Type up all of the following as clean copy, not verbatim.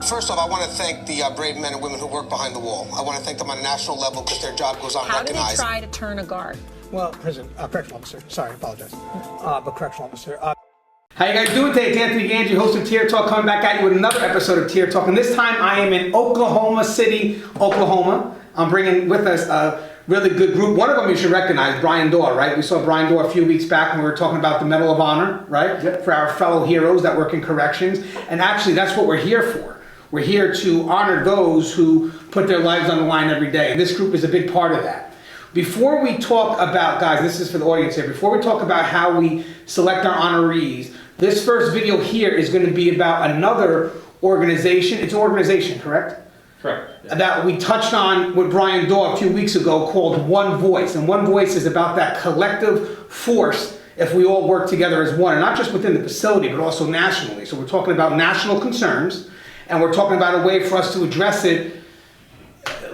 First off, I want to thank the brave men and women who work behind the wall. I want to thank them on a national level because their job goes unrecognized. How do they try to turn a guard? Well, correctional officer. Sorry, I apologize. But correctional officer. How you guys doing today? It's Anthony Gangi, host of Tier Talk, coming back at you with another episode of Tier Talk. And this time I am in Oklahoma City, Oklahoma. I'm bringing with us a really good group. One of them you should recognize, Brian Dorr, right? We saw Brian Dorr a few weeks back when we were talking about the Medal of Honor, right? Yep. For our fellow heroes that work in corrections. And actually, that's what we're here for. We're here to honor those who put their lives on the line every day. And this group is a big part of that. Before we talk about, guys, this is for the audience here, before we talk about how we select our honorees, this first video here is going to be about another organization. It's an organization, correct? Correct. Yeah. That we touched on with Brian Dorr a few weeks ago called One Voice. And One Voice is about that collective force if we all work together as one, and not just within the facility, but also nationally. So we're talking about national concerns, and we're talking about a way for us to address it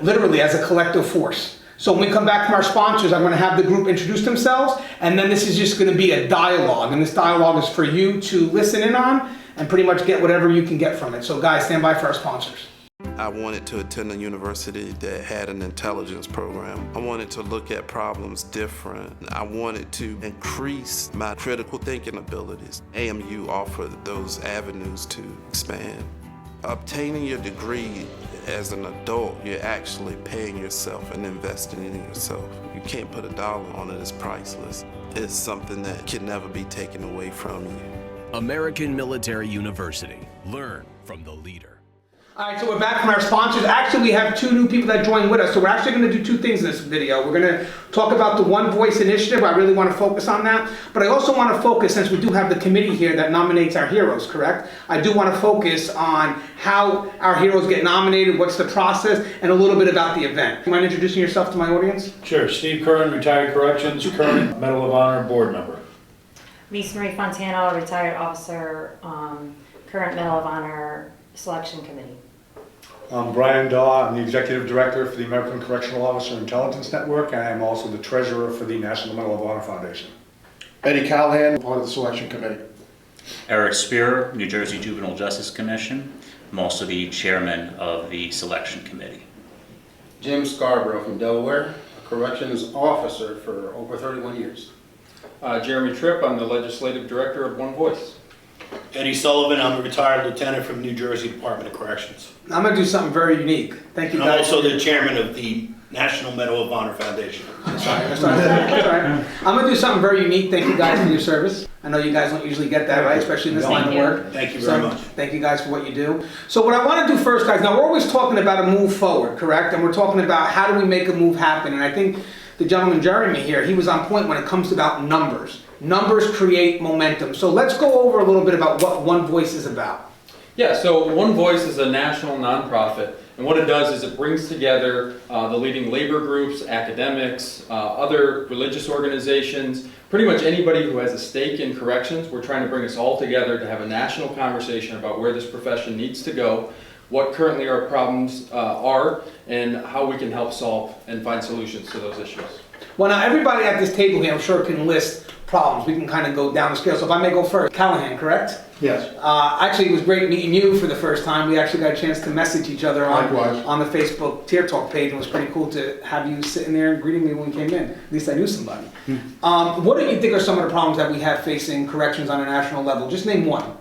literally as a collective force. So when we come back from our sponsors, I'm going to have the group introduce themselves, and then this is just going to be a dialogue. And this dialogue is for you to listen in on and pretty much get whatever you can get from it. So guys, stand by for our sponsors. I wanted to attend a university that had an intelligence program. I wanted to look at problems different. I wanted to increase my critical thinking abilities. AMU offered those avenues to expand. Obtaining your degree as an adult, you're actually paying yourself and investing in yourself. You can't put a dollar on it, it's priceless. It's something that can never be taken away from you. American Military University. Learn from the leader. All right, so we're back from our sponsors. Actually, we have two new people that joined with us. So we're actually going to do two things in this video. We're going to talk about the One Voice initiative. I really want to focus on that. But I also want to focus, since we do have the committee here that nominates our heroes, correct? I do want to focus on how our heroes get nominated, what's the process, and a little bit about the event. You mind introducing yourself to my audience? Sure. Steve Curran, retired corrections, current Medal of Honor board member. Lisa Marie Fontana, retired officer, current Medal of Honor selection committee. I'm Brian Daw. I'm the Executive Director for the American Correctional Officer Intelligence Network, and I'm also the Treasurer for the National Medal of Honor Foundation. Eddie Callahan, part of the selection committee. Eric Spear, New Jersey Juvenile Justice Commission. I'm also the Chairman of the selection committee. Jim Scarborough from Delaware, a corrections officer for over 31 years. Jeremy Tripp, I'm the Legislative Director of One Voice. Eddie Sullivan, I'm a retired lieutenant from New Jersey Department of Corrections. I'm going to do something very unique. Thank you, guys. I'm also the chairman of the National Medal of Honor Foundation. Sorry. I'm going to do something very unique. Thank you guys for your service. I know you guys don't usually get that, right? Especially in this line of work. Thank you very much. Thank you guys for what you do. So what I want to do first, guys, now we're always talking about a move forward, correct? And we're talking about how do we make a move happen. And I think the gentleman Jeremy here, he was on point when it comes to about numbers. Numbers create momentum. So let's go over a little bit about what One Voice is about. Yeah, so One Voice is a national nonprofit, and what it does is it brings together the leading labor groups, academics, other religious organizations, pretty much anybody who has a stake in corrections. We're trying to bring us all together to have a national conversation about where this profession needs to go, what currently our problems are, and how we can help solve and find solutions to those issues. Well, now everybody at this table here, I'm sure, can list problems. We can kind of go down the scale. So if I may go first, Callahan, correct? Yes. Actually, it was great meeting you for the first time. We actually got a chance to message each other on the Facebook Tier Talk page, and it was pretty cool to have you sitting there and greeting me when we came in. At least I knew somebody. What do you think are some of the problems that we have facing corrections on a national level? Just name one.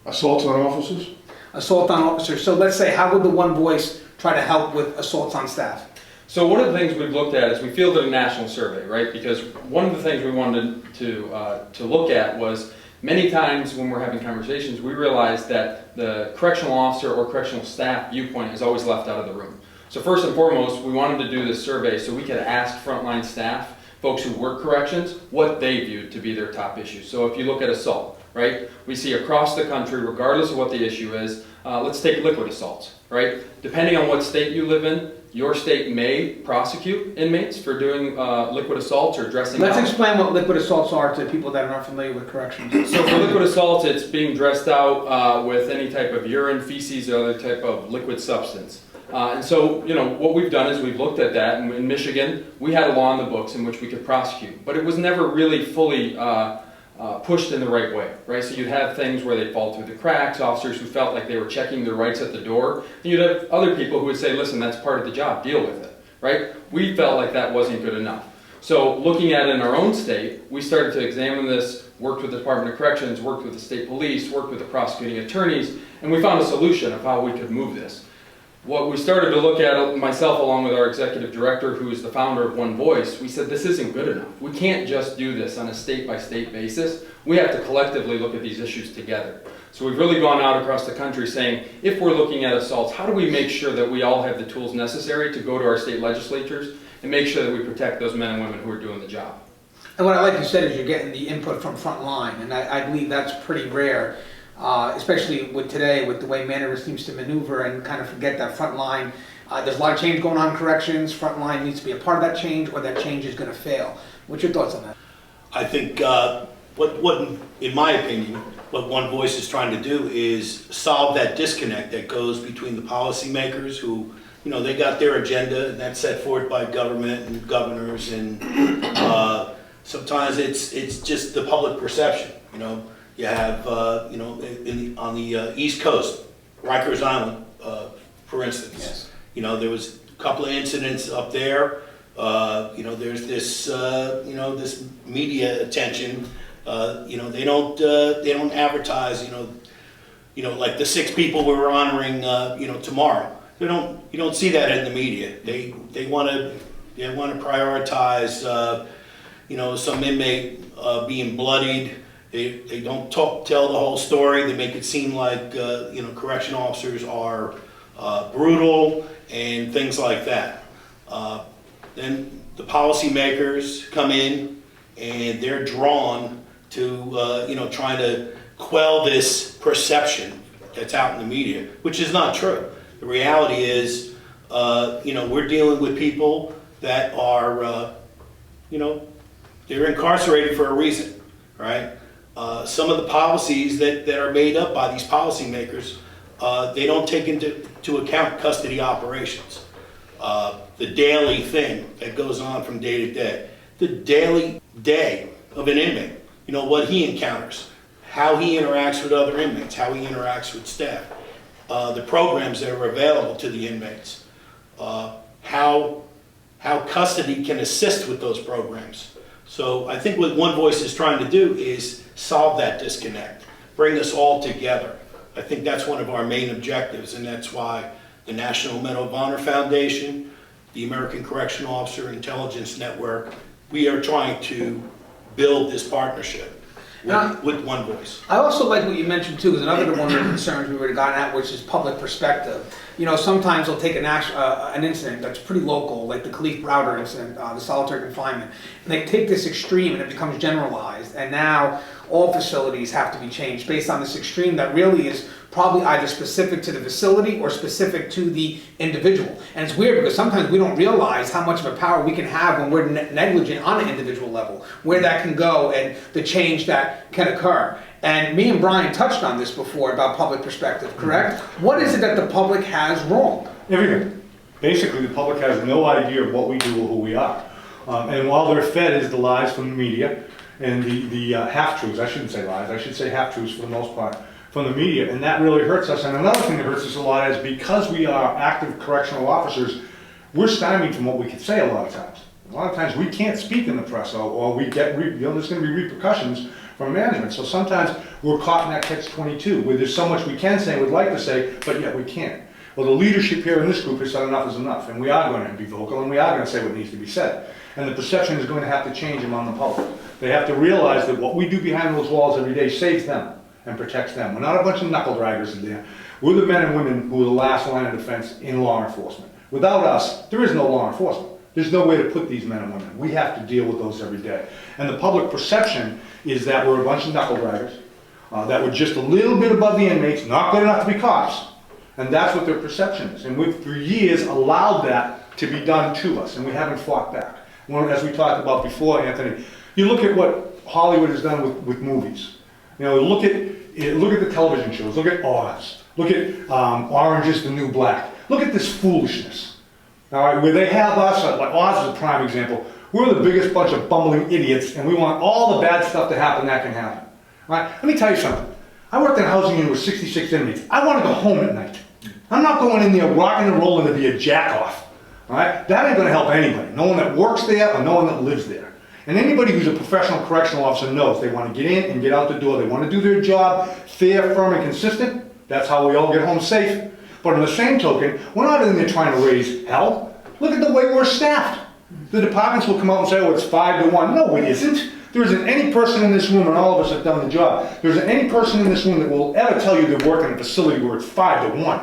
Assaults on officers? Assault on officers. So let's say, how would the One Voice try to help with assaults on staff? So one of the things we've looked at is we fielded a national survey, right? Because one of the things we wanted to look at was many times when we're having conversations, we realize that the correctional officer or correctional staff viewpoint is always left out of the room. So first and foremost, we wanted to do this survey so we could ask frontline staff, folks who work corrections, what they viewed to be their top issues. So if you look at assault, right? We see across the country, regardless of what the issue is, let's take liquid assaults, right? Depending on what state you live in, your state may prosecute inmates for doing liquid assaults or dressing Let's out. explain what liquid assaults are to people that are not familiar with corrections. So for liquid assaults, it's being dressed out with any type of urine, feces, or other type of liquid substance. And so, you know, what we've done is we've looked at that, and in Michigan, we had a law in the books in which we could prosecute, but it was never really fully pushed in the right way, right? So you'd have things where they'd fall through the cracks, officers who felt like they were checking their rights at the door, and you'd have other people who would say, listen, that's part of the job, deal with it, right? We felt like that wasn't good enough. So looking at it in our own state, we started to examine this, worked with the Department of Corrections, worked with the state police, worked with the prosecuting attorneys, and we found a solution of how we could move this. What we started to look at, myself along with our executive director, who is the founder of One Voice, we said this isn't good enough. We can't just do this on a state-by-state basis. We have to collectively look at these issues together. So we've really gone out across the country saying, if we're looking at assaults, how do we make sure that we all have the tools necessary to go to our state legislatures and make sure that we protect those men and women who are doing the job? And what I like you said is you're getting the input from front line, and I believe that's pretty rare, especially with today, with the way management seems to maneuver and kind of forget that front line. There's a lot of change going on in corrections. Front line needs to be a part of that change, or that change is going to fail. What's your thoughts on that? I think what, in my opinion, what One Voice is trying to do is solve that disconnect that goes between the policymakers who, they got their agenda and that's set forth by government and governors, and sometimes it's just the public perception. You have on the East Coast, Rikers Island, for instance. Yes. There was a couple of incidents up there. There's this this media attention. They don't advertise. Like the 6 people we were honoring. Tomorrow. You don't see that in the media. They want to prioritize. Some inmate being bloodied. They don't tell the whole story. They make it seem like correction officers are brutal and things like that. Then the policymakers come in and they're drawn to trying to quell this perception that's out in the media, which is not true. The reality is, we're dealing with people that are, they're incarcerated for a reason, right? Some of the policies that are made up by these policymakers, they don't take into account custody operations. The daily thing that goes on from day to day. The daily day of an inmate, what he encounters, how he interacts with other inmates, how he interacts with staff, the programs that are available to the inmates, how custody can assist with those programs. So I think what One Voice is trying to do is solve that disconnect, bring us all together. I think that's one of our main objectives, and that's why the National Medal of Honor Foundation, the American Correctional Officer Intelligence Network, we are trying to build this partnership with One Voice. I also like what you mentioned too, because another one of the concerns we would have gotten at, which is public perspective. Sometimes they'll take an incident that's pretty local, like the Khalif Browder incident, the solitary confinement, and they take this extreme and it becomes generalized, and now all facilities have to be changed based on this extreme that really is probably either specific to the facility or specific to the individual. And it's weird because sometimes we don't realize how much of a power we can have when we're negligent on an individual level, where that can go and the change that can occur. And me and Brian touched on this before about public perspective, correct? What is it that the public has wrong? Everything. Basically, the public has no idea of what we do or who we are. And while they're fed is the lies from the media and the half-truths, I shouldn't say lies, I should say half-truths for the most part, from the media, and that really hurts us. And another thing that hurts us a lot is because we are active correctional officers, we're stymied from what we can say a lot of times. A lot of times we can't speak in the press, or we get, there's going to be repercussions from management. So sometimes we're caught in that catch-22, where there's so much we can say, we'd like to say, but yet we can't. Well, the leadership here in this group has said enough is enough, and we are going to be vocal, and we are going to say what needs to be said. And the perception is going to have to change among the public. They have to realize that what we do behind those walls every day saves them and protects them. We're not a bunch of knuckle draggers in there. We're the men and women who are the last line of defense in law enforcement. Without us, there is no law enforcement. There's no way to put these men and women. We have to deal with those every day. And the public perception is that we're a bunch of knuckle draggers, that we're just a little bit above the inmates, not good enough to be cops. And that's what their perception is. And we've, for years, allowed that to be done to us, and we haven't fought back. As we talked about before, Anthony, you look at what Hollywood has done with movies. Look at the television shows. Look at Oz. Look at Orange is the New Black. Look at this foolishness. All right, where they have us, like Oz is a prime example, We're the biggest bunch of bumbling idiots, and we want all the bad stuff to happen that can happen. Right? Let me tell you something. I worked in a housing unit with 66 inmates. I want to go home at night. I'm not going in there rocking and rolling to be a jack-off. All right? That ain't going to help anybody. No one that works there or no one that lives there. And anybody who's a professional correctional officer knows they want to get in and get out the door. They want to do their job fair, firm, and consistent. That's how we all get home safe. But on the same token, we're not in there trying to raise hell. Look at the way we're staffed. The departments will come out and say, oh, it's 5 to 1. No, it isn't. There isn't any person in this room, and all of us have done the job, there isn't any person in this room that will ever tell you they work in a facility where it's 5 to 1.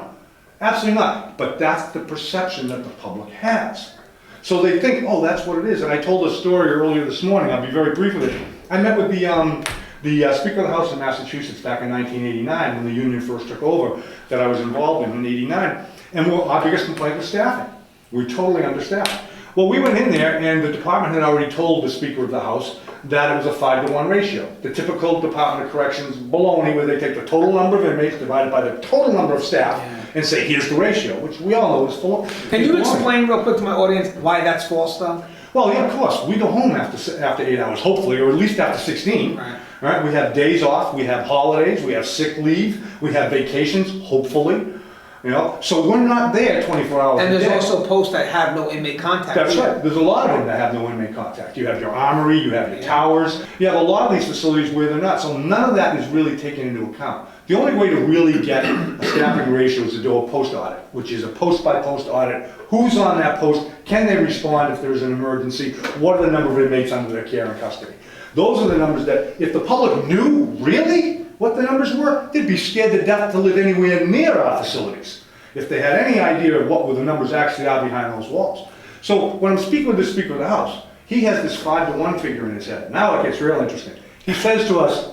Absolutely not. But that's the perception that the public has. So they think, oh, that's what it is. And I told a story earlier this morning. I'll be very brief with it. I met with the Speaker of the House in Massachusetts back in 1989 when the union first took over that I was involved in 89. And our biggest complaint was staffing. We're totally understaffed. Well, we went in there and the department had already told the Speaker of the House that it was a 5 to 1 ratio. The typical Department of Corrections baloney where they take the total number of inmates divided by the total number of staff and say, here's the ratio, which we all know is full. Can you explain real quick to my audience why that's false though? Well, yeah, of course. We go home after 8 hours, hopefully, or at least after 16. Right? We have days off, we have holidays, we have sick leave, we have vacations, hopefully. You know, so we're not there 24 hours a day. And there's also posts that have no inmate contact. That's right. There's a lot of them that have no inmate contact. You have your armory, you have your towers. You have a lot of these facilities where they're not. So none of that is really taken into account. The only way to really get a staffing ratio is to do a post audit, which is a post-by-post audit. Who's on that post? Can they respond if there's an emergency? What are the number of inmates under their care and custody? Those are the numbers that, if the public knew really what the numbers were, they'd be scared to death to live anywhere near our facilities. If they had any idea of what the numbers actually are behind those walls. So when I'm speaking with the Speaker of the House, he has this 5 to 1 figure in his head. Now it gets real interesting. He says to us,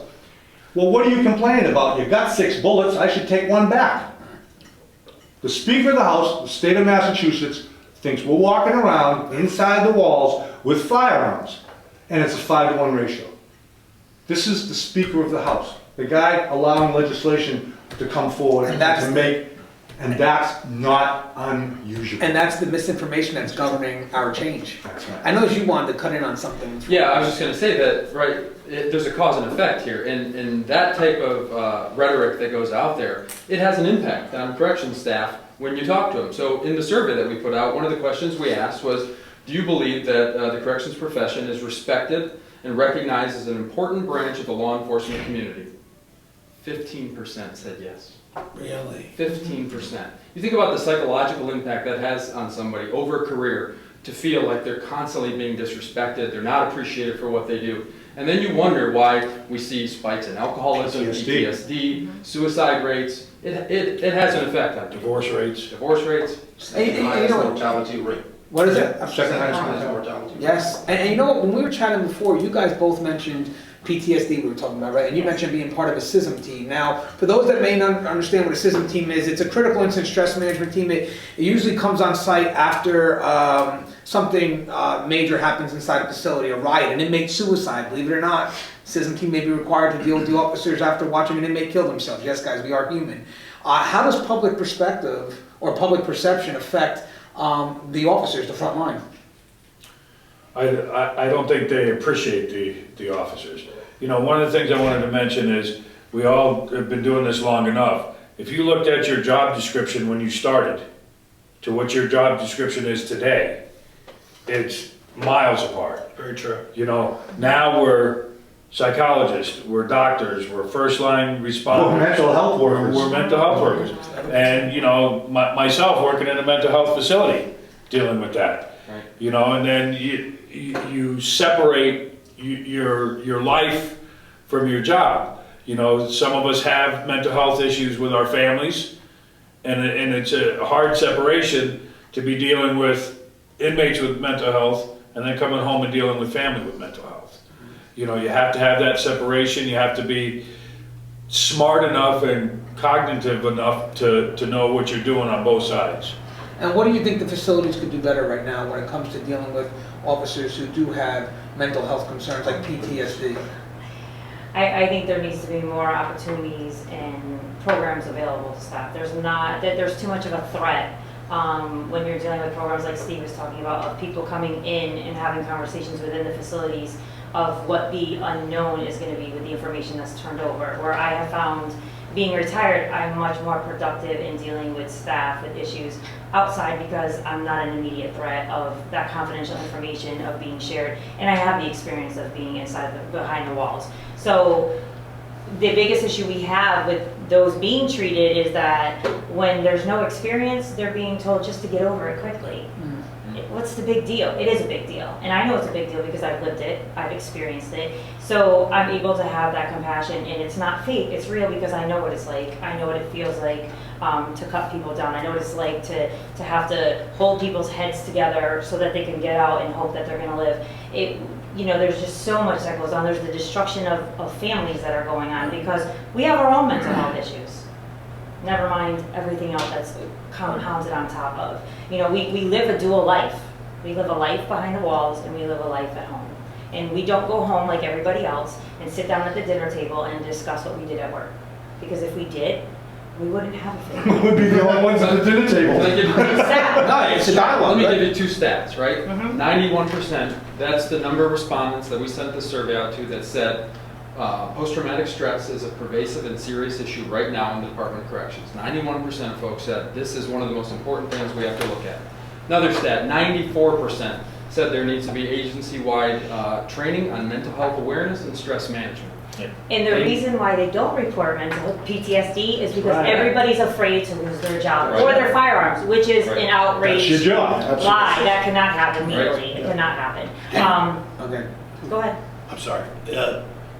well, what are you complaining about? You got 6 bullets, I should take 1 back. The Speaker of the House, the state of Massachusetts, thinks we're walking around inside the walls with firearms, and it's a 5 to 1 ratio. This is the Speaker of the House, the guy allowing legislation to come forward and that's not unusual. And that's the misinformation that's governing our change. That's right. I know you wanted to cut in on something. Yeah, I was just going to say that, right, there's a cause and effect here, and that type of rhetoric that goes out there, it has an impact on corrections staff when you talk to them. So in the survey that we put out, one of the questions we asked was, do you believe that the corrections profession is respected and recognized as an important branch of the law enforcement community? 15% said yes. Really? 15%. You think about the psychological impact that has on somebody over a career to feel like they're constantly being disrespected, they're not appreciated for what they do. And then you wonder why we see spikes in alcoholism, PTSD, suicide rates. It has an effect on Divorce rates. Divorce rates. Highest mortality rate. What is it? Second highest Highest mortality rate. Yes, and you know what, when we were chatting before, you guys both mentioned PTSD we were talking about, right? And you mentioned being part of a CISM team. Now, for those that may not understand what a CISM team is, it's a critical incident stress management team. It usually comes on site after something major happens inside a facility, a riot, an inmate suicide, believe it or not. CISM team may be required to deal with the officers after watching an inmate kill themselves. Yes, guys, we are human. How does public perspective or public perception affect the officers, the front line? I don't think they appreciate the officers. You know, one of the things I wanted to mention is we all have been doing this long enough. If you looked at your job description when you started to what your job description is today, it's miles apart. Very true. You know, now we're psychologists, we're doctors, we're first line responders. We're mental health workers. We're mental health workers. And, you know, myself working in a mental health facility, dealing with that. Right. You know, and then you separate your life from your job. You know, some of us have mental health issues with our families, and it's a hard separation to be dealing with inmates with mental health and then coming home and dealing with family with mental health. You know, you have to have that separation. You have to be smart enough and cognitive enough to know what you're doing on both sides. And what do you think the facilities could do better right now when it comes to dealing with officers who do have mental health concerns like PTSD? I think there needs to be more opportunities and programs available to staff. There's too much of a threat when you're dealing with programs like Steve was talking about, of people coming in and having conversations within the facilities of what the unknown is going to be with the information that's turned over. Where I have found, being retired, I'm much more productive in dealing with staff with issues outside because I'm not an immediate threat of that confidential information of being shared, and I have the experience of being behind the walls. So the biggest issue we have with those being treated is that when there's no experience, they're being told just to get over it quickly. What's the big deal? It is a big deal. And I know it's a big deal because I've lived it, I've experienced it. So I'm able to have that compassion, and it's not fake, it's real because I know what it's like. I know what it feels like to cut people down. I know what it's like to have to hold people's heads together so that they can get out and hope that they're gonna live. There's just so much that goes on. There's the destruction of families that are going on because we have our own mental health issues. Never mind everything else that's compounded on top of. We live a dual life. We live a life behind the walls and we live a life at home. And we don't go home like everybody else and sit down at the dinner table and discuss what we did at work. Because if we did, we wouldn't have a family. We would be the only ones at the dinner table. It's a dialogue. Let me give you two stats, right? 91%, that's the number of respondents that we sent the survey out to that said post-traumatic stress is a pervasive and serious issue right now in the Department of Corrections. 91% of folks said this is one of the most important things we have to look at. Another stat, 94% said there needs to be agency-wide training on mental health awareness and stress management. And the reason why they don't report mental PTSD is because everybody's afraid to lose their job or their firearms, which is an outrage That's your job. lie. That cannot happen legally. It cannot happen. Okay. Go ahead. I'm sorry.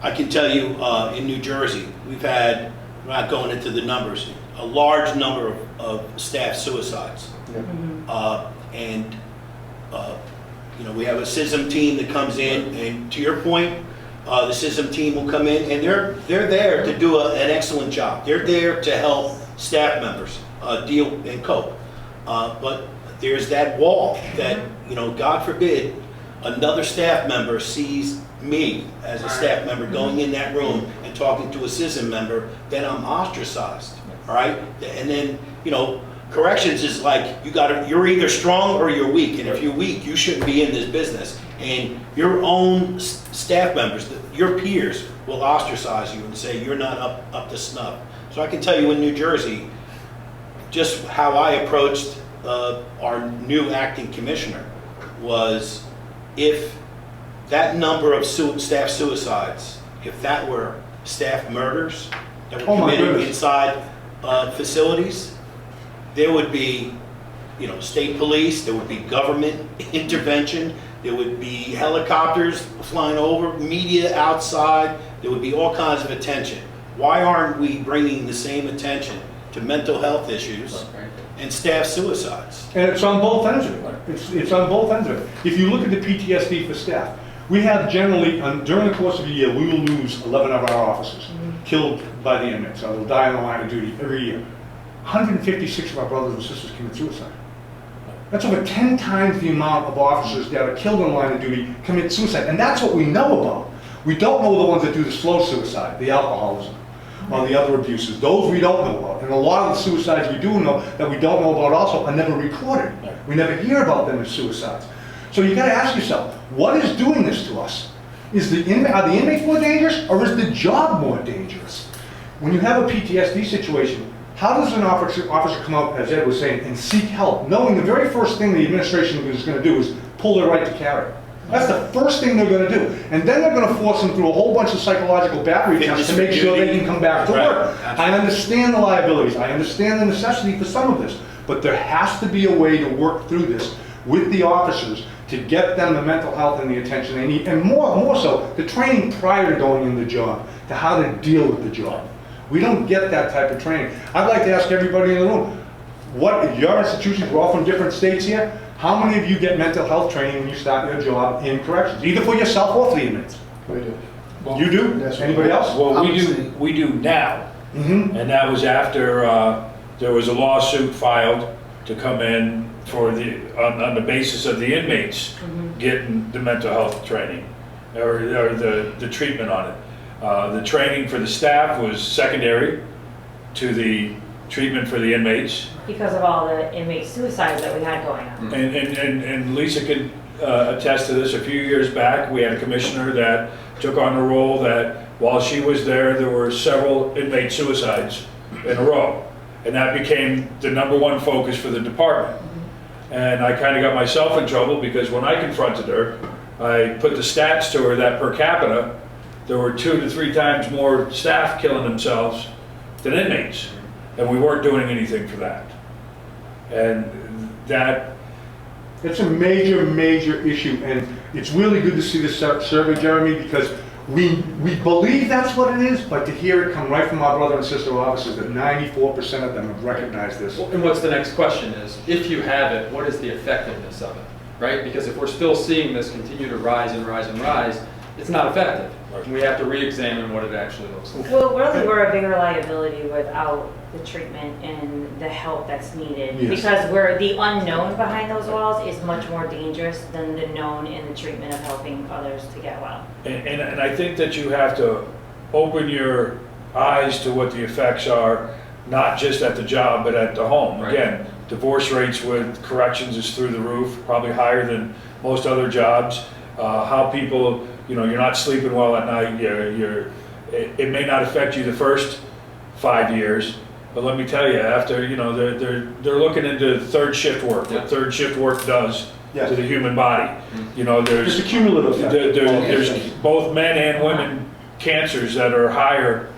I can tell you in New Jersey, we've had, we're not going into the numbers, a large number of staff suicides. We have a SISM team that comes in, and to your point, the SISM team will come in, and they're there to do an excellent job. They're there to help staff members deal and cope. But there's that wall that, God forbid, another staff member sees me as a staff member going in that room and talking to a SISM member, then I'm ostracized, all right? And then, corrections is like, you're either strong or you're weak, and if you're weak, you shouldn't be in this business. And your own staff members, your peers, will ostracize you and say you're not up to snuff. So I can tell you in New Jersey, just how I approached our new acting commissioner was, if that number of staff suicides, if that were staff murders that were committed inside facilities, there would be, state police, there would be government intervention, there would be helicopters flying over, media outside, there would be all kinds of attention. Why aren't we bringing the same attention to mental health issues and staff suicides? And it's on both ends of it. It's on both ends of it. If you look at the PTSD for staff, we have generally, during the course of a year, we will lose 11 of our officers killed by the inmates, or they'll die on the line of duty every year. 156 of our brothers and sisters commit suicide. That's over 10 times the amount of officers that are killed on the line of duty commit suicide, and that's what we know about. We don't know the ones that do the slow suicide, the alcoholism, or the other abuses. Those we don't know about. And a lot of the suicides we do know that we don't know about also are never recorded. We never hear about them as suicides. So you got to ask yourself, what is doing this to us? Are the inmates more dangerous, or is the job more dangerous? When you have a PTSD situation, how does an officer come out, as Ed was saying, and seek help, knowing the very first thing the administration is going to do is pull their right to carry? That's the first thing they're going to do. And then they're going to force them through a whole bunch of psychological battery tests to make sure they can come back to work. I understand the liabilities. I understand the necessity for some of this. But there has to be a way to work through this with the officers to get them the mental health and the attention they need. And more so, the training prior to going in the job, to how to deal with the job. We don't get that type of training. I'd like to ask everybody in the room, your institutions, we're all from different states here, how many of you get mental health training when you start your job in corrections, either for yourself or for the inmates? We do. Well, you do? Anybody else? Well, we do now. And that was after there was a lawsuit filed to come in for on the basis of the inmates getting the mental health training or the treatment on it. The training for the staff was secondary to the treatment for the inmates. Because of all the inmate suicides that we had going on. And Lisa can attest to this. A few years back, we had a commissioner that took on the role that while she was there were several inmate suicides in a row. And that became the #1 focus for the department. And I kind of got myself in trouble because when I confronted her, I put the stats to her that per capita, there were 2 to 3 times more staff killing themselves than inmates. And we weren't doing anything for that. And it's a major, major issue, and it's really good to see this survey, Jeremy, because we believe that's what it is, but to hear it come right from our brother and sister officers that 94% of them have recognized this. And what's the next question is, if you have it, what is the effectiveness of it, right? Because if we're still seeing this continue to rise and rise and rise, it's not effective. We have to re-examine what it actually looks like. Well, really, we're a bigger liability without the treatment and the help that's needed. Yes. Because the unknown behind those walls is much more dangerous than the known in the treatment of helping others to get well. And I think that you have to open your eyes to what the effects are, not just at the job, but at the home. Right. Again, divorce rates with corrections is through the roof, probably higher than most other jobs. How people, you're not sleeping well at night. It may not affect you the first 5 years, but let me tell you, after, they're looking into third shift work, what third shift work does to the human body. There's It's a cumulative effect. there's both men and women cancers that are higher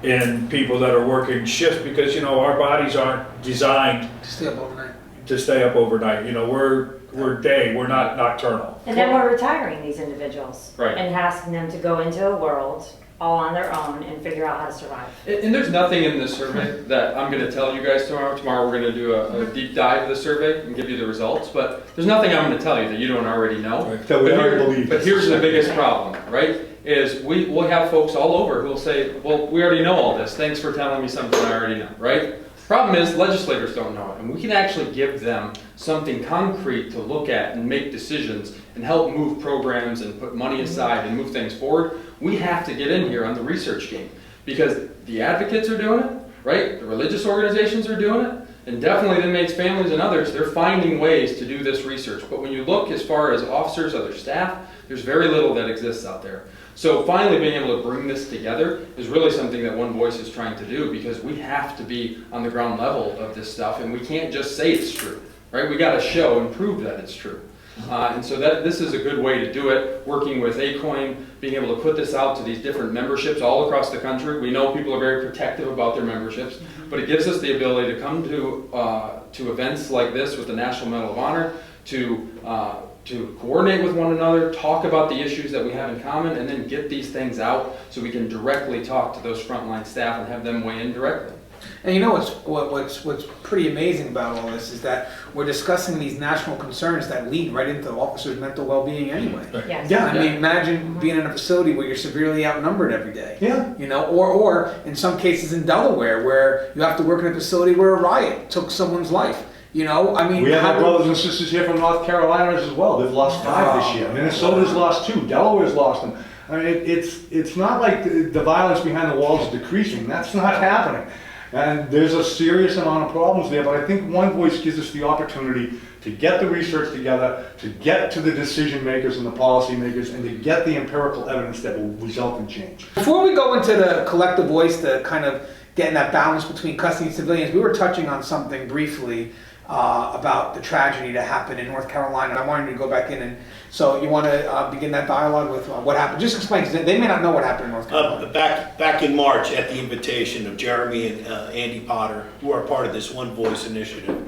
in people that are working shifts because, our bodies aren't designed To stay up overnight. to stay up overnight. We're day, we're not nocturnal. And then we're retiring these individuals. Right. And asking them to go into a world all on their own and figure out how to survive. And there's nothing in this survey that I'm going to tell you guys tomorrow. Tomorrow we're going to do a deep dive of the survey and give you the results. But there's nothing I'm going to tell you that you don't already know. That we don't believe. But here's the biggest problem, right? Is we'll have folks all over who'll say, well, we already know all this. Thanks for telling me something I already know, right? Problem is, legislators don't know it, and we can actually give them something concrete to look at and make decisions and help move programs and put money aside and move things forward. We have to get in here on the research game because the advocates are doing it, right? The religious organizations are doing it, and definitely the inmates' families and others, they're finding ways to do this research. But when you look as far as officers, other staff, there's very little that exists out there. So finally being able to bring this together is really something that One Voice is trying to do because we have to be on the ground level of this stuff and we can't just say it's true, right? We got to show and prove that it's true. And so this is a good way to do it, working with ACOIN, being able to put this out to these different memberships all across the country. We know people are very protective about their memberships, but it gives us the ability to come to events like this with the National Medal of Honor, to coordinate with one another, talk about the issues that we have in common, and then get these things out so we can directly talk to those frontline staff and have them weigh in directly. And what's pretty amazing about all this is that we're discussing these national concerns that lead right into officers' mental well-being anyway. Yes. Yeah, I mean, imagine being in a facility where you're severely outnumbered every day. Yeah. Or in some cases in Delaware where you have to work in a facility where a riot took someone's life. We have our brothers and sisters here from North Carolina as well. They've lost 5 this year. Minnesota's lost 2. Delaware's lost them. I mean, it's not like the violence behind the walls is decreasing. That's not happening. And there's a serious amount of problems there, but I think One Voice gives us the opportunity to get the research together, to get to the decision makers and the policy makers, and to get the empirical evidence that will result in change. Before we go into the collective voice, to kind of getting that balance between custody and civilians, we were touching on something briefly about the tragedy that happened in North Carolina. I wanted to go back in, and so you want to begin that dialogue with what happened. Just explain, because they may not know what happened in North Carolina. Back in March, at the invitation of Jeremy and Andy Potter, who are part of this One Voice initiative,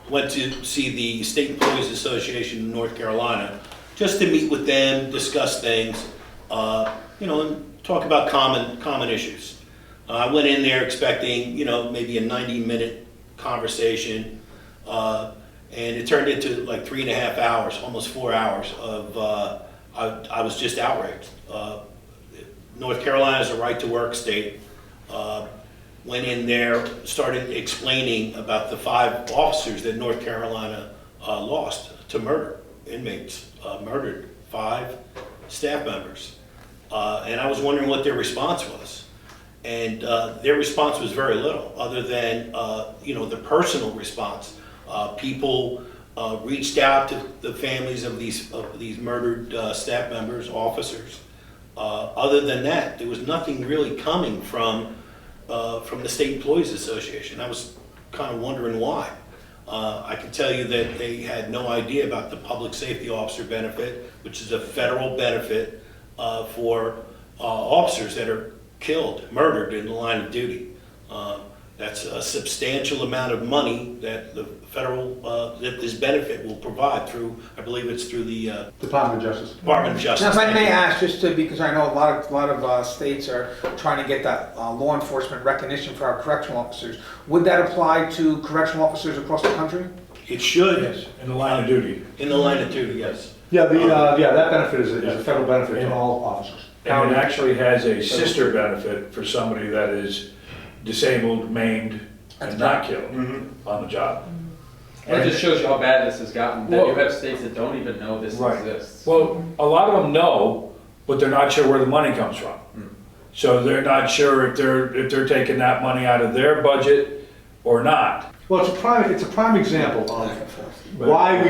went to see the State Employees Association in North Carolina, just to meet with them, discuss things, and talk about common issues. I went in there expecting, maybe a 90-minute conversation, and it turned into like 3.5 hours, almost 4 hours of, I was just outraged. North Carolina is a right-to-work state. Went in there, started explaining about the 5 officers that North Carolina lost to murder, inmates, murdered 5 staff members. And I was wondering what their response was. And their response was very little, other than the personal response. People reached out to the families of these murdered staff members, officers. Other than that, there was nothing really coming from the State Employees Association. I was kind of wondering why. I can tell you that they had no idea about the public safety officer benefit, which is a federal benefit for officers that are killed, murdered in the line of duty. That's a substantial amount of money that the federal, that this benefit will provide through, I believe it's through the Department of Justice. Department of Justice. Now, if I may ask, because I know a lot of states are trying to get that law enforcement recognition for our correctional officers, would that apply to correctional officers across the country? It should. Yes, in the line of duty. In the line of duty, yes. Yeah, that benefit is a federal benefit to all officers. And it actually has a sister benefit for somebody that is disabled, maimed, and not killed on the job. And it just shows you how bad this has gotten, that you have states that don't even know this exists. Well, a lot of them know, but they're not sure where the money comes from. So they're not sure if they're taking that money out of their budget or not. Well, it's a prime example of why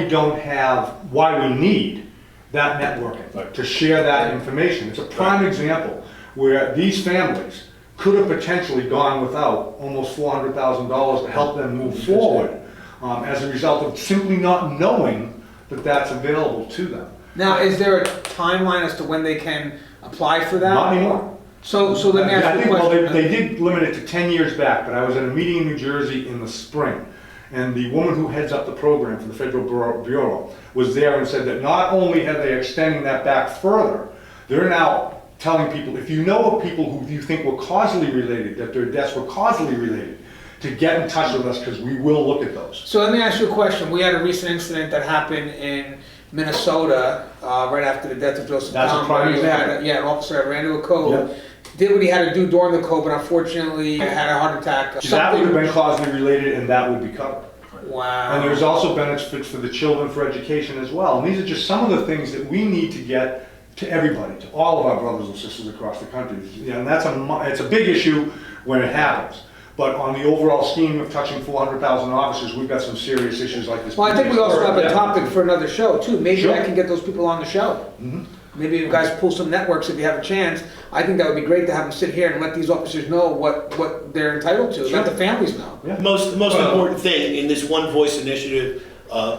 we need that networking, to share that information. It's a prime example where these families could have potentially gone without almost $400,000 to help them move forward as a result of simply not knowing that that's available to them. Now, is there a timeline as to when they can apply for that? Not anymore. So let me ask you a question. Well, they did limit it to 10 years back, but I was at a meeting in New Jersey in the spring, and the woman who heads up the program for the Federal Bureau was there and said that not only are they extending that back further, they're now telling people, if you know of people who you think were causally related, that their deaths were causally related, to get in touch with us because we will look at those. So let me ask you a question. We had a recent incident that happened in Minnesota right after the death of Joseph That's Brown. a prime example. An officer that ran into a code, did what he had to do during the code, but unfortunately had a heart attack. That would have been causally related, and that would be covered. Wow. And there's also benefits for the children for education as well. And these are just some of the things that we need to get to everybody, to all of our brothers and sisters across the country. And it's a big issue when it happens. But on the overall scheme of touching 400,000 officers, we've got some serious issues like this. Well, I think we also have a topic for another show too. Maybe I can get those people on the show. Mm-hmm. Maybe you guys pull some networks if you have a chance. I think that would be great to have them sit here and let these officers know what they're entitled to. Let the families know. Yeah. The most important thing in this One Voice initiative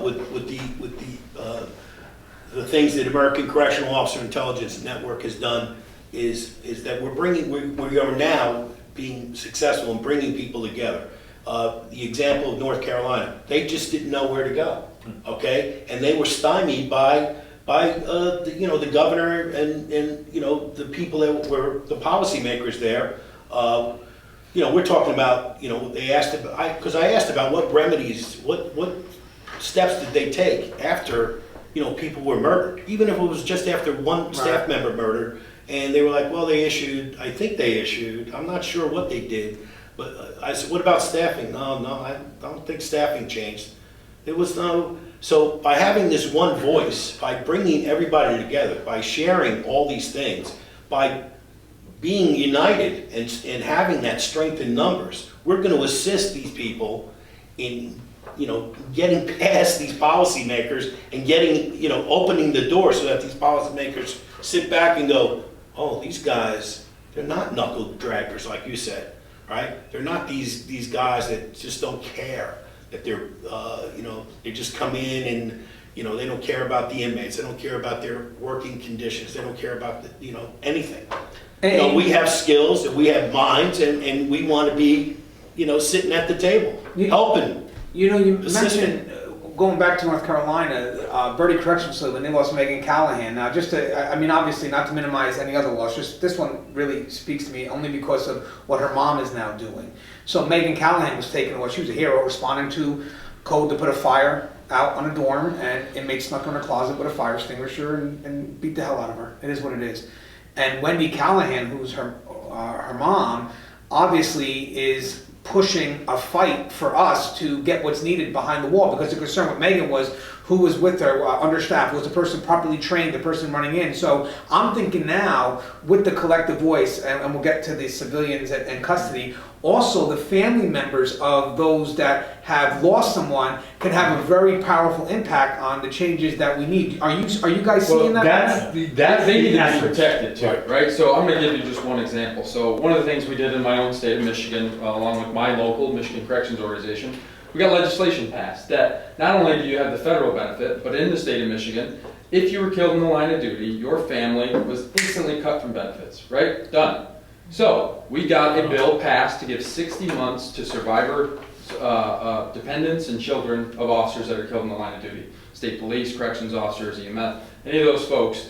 with the things that American Correctional Officer Intelligence Network has done is that we are now being successful in bringing people together. The example of North Carolina, they just didn't know where to go, okay? And they were stymied by the governor and the people that were the policymakers there. We're talking about, they asked about, because I asked about what remedies, what steps did they take after, people were murdered, even if it was just after one staff member murdered. And they were like, well, I think they issued, I'm not sure what they did, but I said, what about staffing? No, I don't think staffing changed. There was no, so by having this one voice, by bringing everybody together, by sharing all these things, by being united and having that strength in numbers, we're going to assist these people in, getting past these policymakers and getting, opening the door so that these policymakers sit back and go, oh, these guys, they're not knuckle draggers like you said, right? They're not these guys that just don't care, that they're, they just come in and, they don't care about the inmates, they don't care about their working conditions, they don't care about, anything. We have skills and we have minds and we want to be, sitting at the table, helping, You assisting. mentioned, going back to North Carolina, Bertie Correctional Facility, when they lost Megan Callahan. Now, obviously not to minimize any other loss, just this one really speaks to me only because of what her mom is now doing. So Megan Callahan was taken away. She was a hero responding to code to put a fire out on a dorm, and inmates snuck in her closet with a fire extinguisher and beat the hell out of her. It is what it is. And Wendy Callahan, who's her mom, obviously is pushing a fight for us to get what's needed behind the wall, because the concern with Megan was who was with her, understaffed, was the person properly trained, the person running in. So I'm thinking now with the collective voice, and we'll get to the civilians in custody, also the family members of those that have lost someone can have a very powerful impact on the changes that we need. Are you guys seeing that? They need to be protected too, right? So I'm going to give you just one example. So one of the things we did in my own state of Michigan, along with my local Michigan Corrections Organization, we got legislation passed that not only do you have the federal benefit, but in the state of Michigan, if you were killed in the line of duty, your family was instantly cut from benefits, right? Done. So we got a bill passed to give 60 months to survivor dependents and children of officers that are killed in the line of duty. State police, corrections officers, EMS, any of those folks,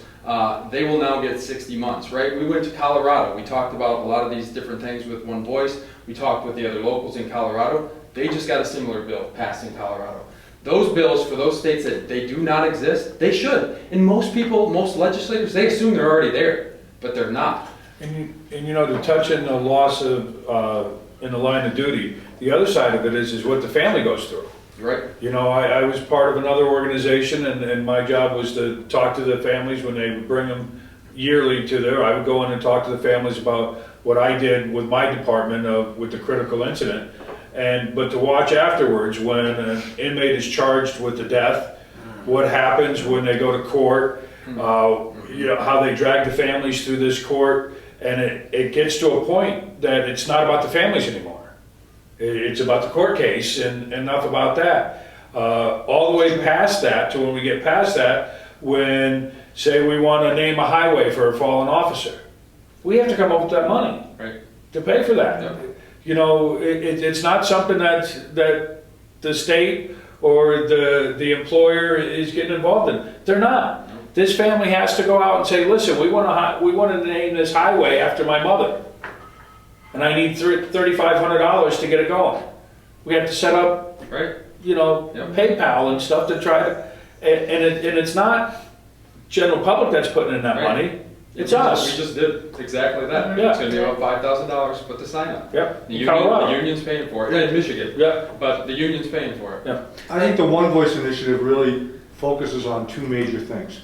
they will now get 60 months, right? We went to Colorado. We talked about a lot of these different things with one voice. We talked with the other locals in Colorado. They just got a similar bill passed in Colorado. Those bills for those states that they do not exist, they should. And most people, most legislators, they assume they're already there, but they're not. And you know, to touch on the loss of in the line of duty, the other side of it is what the family goes through. Right. You know, I was part of another organization, and my job was to talk to the families when they would bring them yearly to there. I would go in and talk to the families about what I did with my department with the critical incident. But to watch afterwards when an inmate is charged with the death, what happens when they go to court, you know, how they drag the families through this court, and it gets to a point that it's not about the families anymore. It's about the court case and enough about that. All the way past that to when we get past that, when say we want to name a highway for a fallen officer, we have to come up with that money to pay for that. Yeah. You know, it's not something that the state or the employer is getting involved in. They're not. This family has to go out and say, listen, we want to name this highway after my mother, and I need $3,500 to get it going. We have to set up, you know, PayPal and stuff to try to, and it's not general public that's putting in that money. It's us. We just did exactly that. Yeah. It's going to be about $5,000 to put the sign up. Yep. The union's paying for it. In Michigan. Yeah. But the union's paying for it. Yeah. I think the One Voice initiative really focuses on two major things.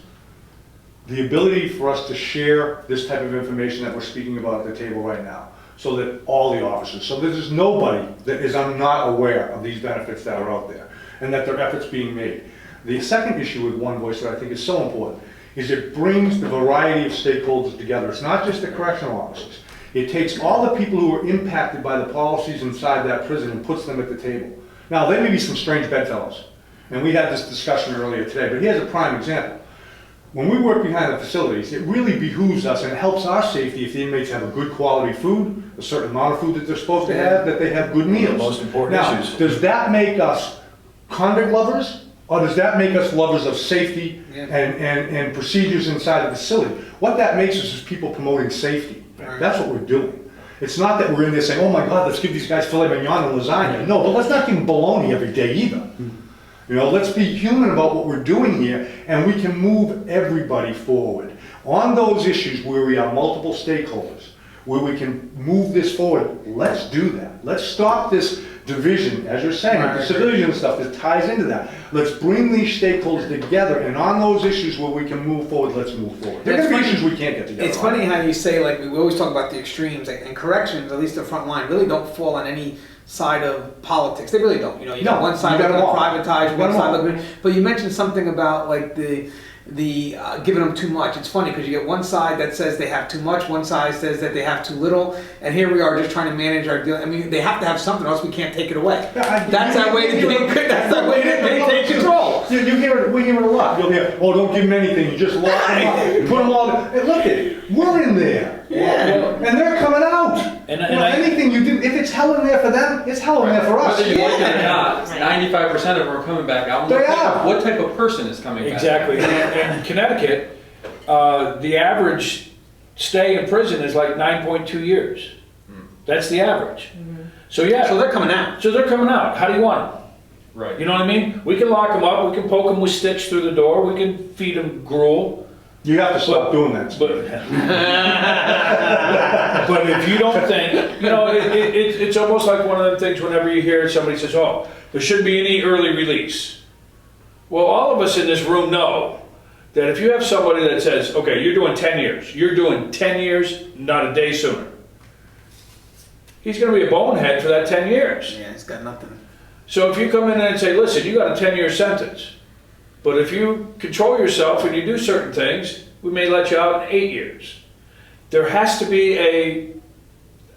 The ability for us to share this type of information that we're speaking about at the table right now, so that all the officers, so there's nobody that is not aware of these benefits that are out there, and that there are efforts being made. The second issue with One Voice that I think is so important is it brings the variety of stakeholders together. It's not just the correctional officers. It takes all the people who are impacted by the policies inside that prison and puts them at the table. Now, there may be some strange bedfellows, and we had this discussion earlier today, but here's a prime example. When we work behind the facilities, it really behooves us and it helps our safety if the inmates have a good quality food, a certain amount of food that they're supposed to have, that they have good meals. Most important issues. Does that make us convict lovers? Or does that make us lovers of safety and procedures inside the facility? What that makes us is people promoting safety. That's what we're doing. It's not that we're in there saying, oh my God, let's give these guys filet mignon and lasagna. No, but let's not give them bologna every day either. You know, let's be human about what we're doing here, and we can move everybody forward. On those issues where we are multiple stakeholders, where we can move this forward, let's do that. Let's stop this division, as you're saying, the civilian stuff that ties into that. Let's bring these stakeholders together, and on those issues where we can move forward, let's move forward. There are going to be issues we can't get together. It's funny how you say, like, we always talk about the extremes, and corrections, at least the front line, really don't fall on any side of politics. They really don't. You know, you got one side looking to privatize, one side looking. But you mentioned something about like the giving them too much. It's funny because you get one side that says they have too much, one side says that they have too little, and here we are just trying to manage our deal. I mean, they have to have something, else we can't take it away. That's our way to take control. We hear it a lot. You'll hear, oh, don't give them anything. You just lock them up. You put them all. Hey, look at it. We're in there. Yeah. And they're coming out. And anything you do, if it's hell in there for them, it's hell in there for us. Whether you like it or not, 95% of them are coming back out. What type of person is coming back? Exactly. In Connecticut, the average stay in prison is like 9.2 years. That's the average. So yeah. So they're coming out. So they're coming out. How do you want them? Right. You know what I mean? We can lock them up. We can poke them with sticks through the door. We can feed them gruel. You have to stop doing that. But if you don't think, it's almost like one of the things whenever you hear somebody says, oh, there shouldn't be any early release. Well, all of us in this room know that if you have somebody that says, okay, you're doing 10 years, you're doing 10 years, not a day sooner. He's going to be a bonehead for that 10 years. Yeah, he's got nothing. So if you come in and say, listen, you got a 10-year sentence, but if you control yourself and you do certain things, we may let you out in 8 years. There has to be a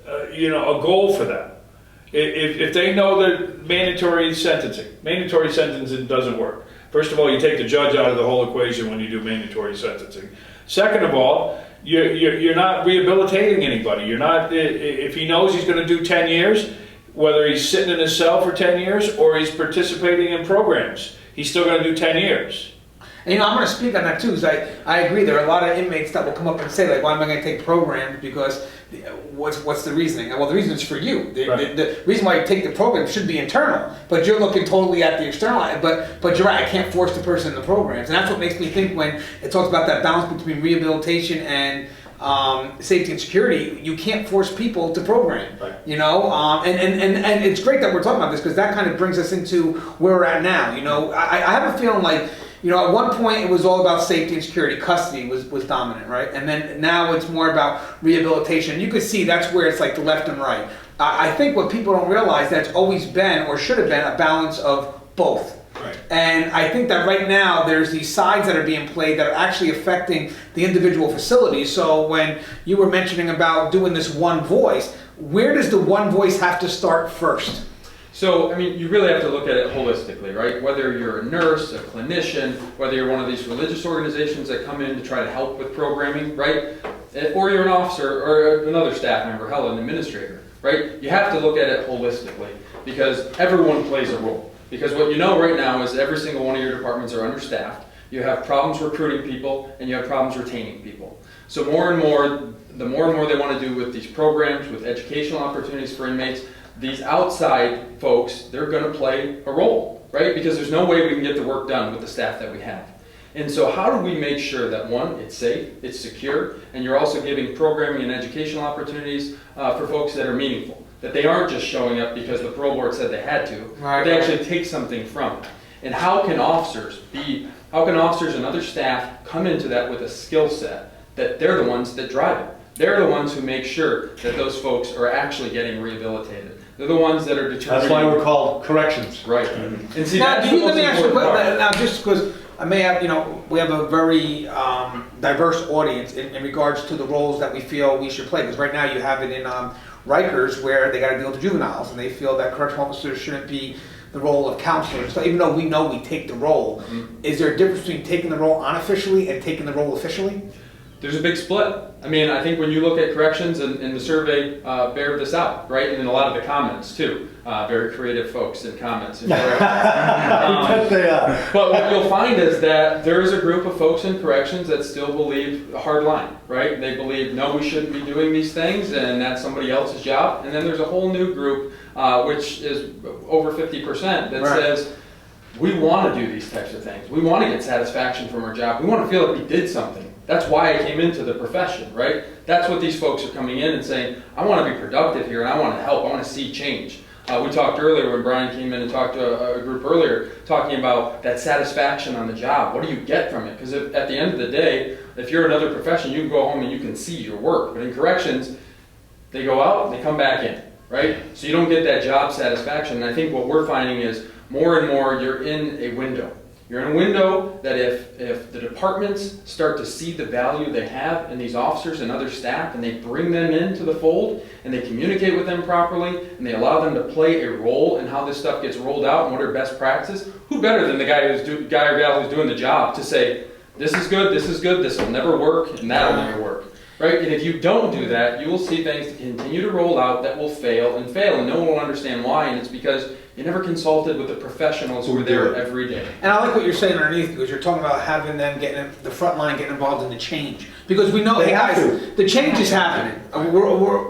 goal for that. If they know that mandatory sentencing doesn't work. First of all, you take the judge out of the whole equation when you do mandatory sentencing. Second of all, you're not rehabilitating anybody. You're not, if he knows he's going to do 10 years, whether he's sitting in his cell for 10 years or he's participating in programs, he's still going to do 10 years. And I'm going to speak on that too, because I agree. There are a lot of inmates that will come up and say, like, why am I going to take programs? Because what's the reasoning? Well, the reason is for you. The reason why you take the program should be internal, but you're looking totally at the external. But you're right. I can't force the person in the programs, and that's what makes me think when it talks about that balance between rehabilitation and safety and security. You can't force people to program. Right. And it's great that we're talking about this because that kind of brings us into where we're at now. I have a feeling like. At one point it was all about safety and security. Custody was dominant, right? And then now it's more about rehabilitation. You can see that's where it's like the left and right. I think what people don't realize that it's always been or should have been a balance of both. Right. And I think that right now there's these sides that are being played that are actually affecting the individual facilities. So when you were mentioning about doing this one voice, where does the one voice have to start first? So, you really have to look at it holistically, right? Whether you're a nurse, a clinician, whether you're one of these religious organizations that come in to try to help with programming, right? Or you're an officer or another staff member, hell, an administrator, right? You have to look at it holistically because everyone plays a role. Because what you know right now is every single one of your departments are understaffed. You have problems recruiting people and you have problems retaining people. So the more and more they want to do with these programs, with educational opportunities for inmates, these outside folks, they're going to play a role, right? Because there's no way we can get the work done with the staff that we have. And so how do we make sure that, one, it's safe, it's secure, and you're also giving programming and educational opportunities for folks that are meaningful, that they aren't just showing up because the parole board said they had to, but they actually take something from it. And how can officers and other staff come into that with a skill set that they're the ones that drive it? They're the ones who make sure that those folks are actually getting rehabilitated. They're the ones that are determining. That's why we're called corrections. Right. And see, Now, that's the most important part. now, just because I may have, we have a very diverse audience in regards to the roles that we feel we should play. Because right now you have it in Rikers where they got to deal with juveniles, and they feel that correctional officers shouldn't be the role of counselors. So even though we know we take the role, is there a difference between taking the role unofficially and taking the role officially? There's a big split. I think when you look at corrections, and the survey bear this out, right? And in a lot of the comments too. Very creative folks in comments. But they are. But what you'll find is that there is a group of folks in corrections that still believe a hard line, right? They believe, no, we shouldn't be doing these things, and that's somebody else's job. And then there's a whole new group, which is over 50%, that says, we want to do these types of things. We want to get satisfaction from our job. We want to feel like we did something. That's why I came into the profession, right? That's what these folks are coming in and saying, I want to be productive here and I want to help. I want to see change. We talked earlier when Brian came in and talked to a group earlier, talking about that satisfaction on the job. What do you get from it? Because at the end of the day, if you're another profession, you can go home and you can see your work. But in corrections, they go out and they come back in, right? So you don't get that job satisfaction. And I think what we're finding is more and more you're in a window. You're in a window that if the departments start to see the value they have in these officers and other staff, and they bring them into the fold, and they communicate with them properly, and they allow them to play a role in how this stuff gets rolled out and what are best practices, who better than the guy or gal who's doing the job to say, this is good, this will never work, and that'll never work. Right? And if you don't do that, you will see things continue to roll out that will fail, and no one will understand why, and it's because you never consulted with the professionals who are there every day. And I like what you're saying underneath, because you're talking about having them the front line getting involved in the change. Because we know, the change is happening.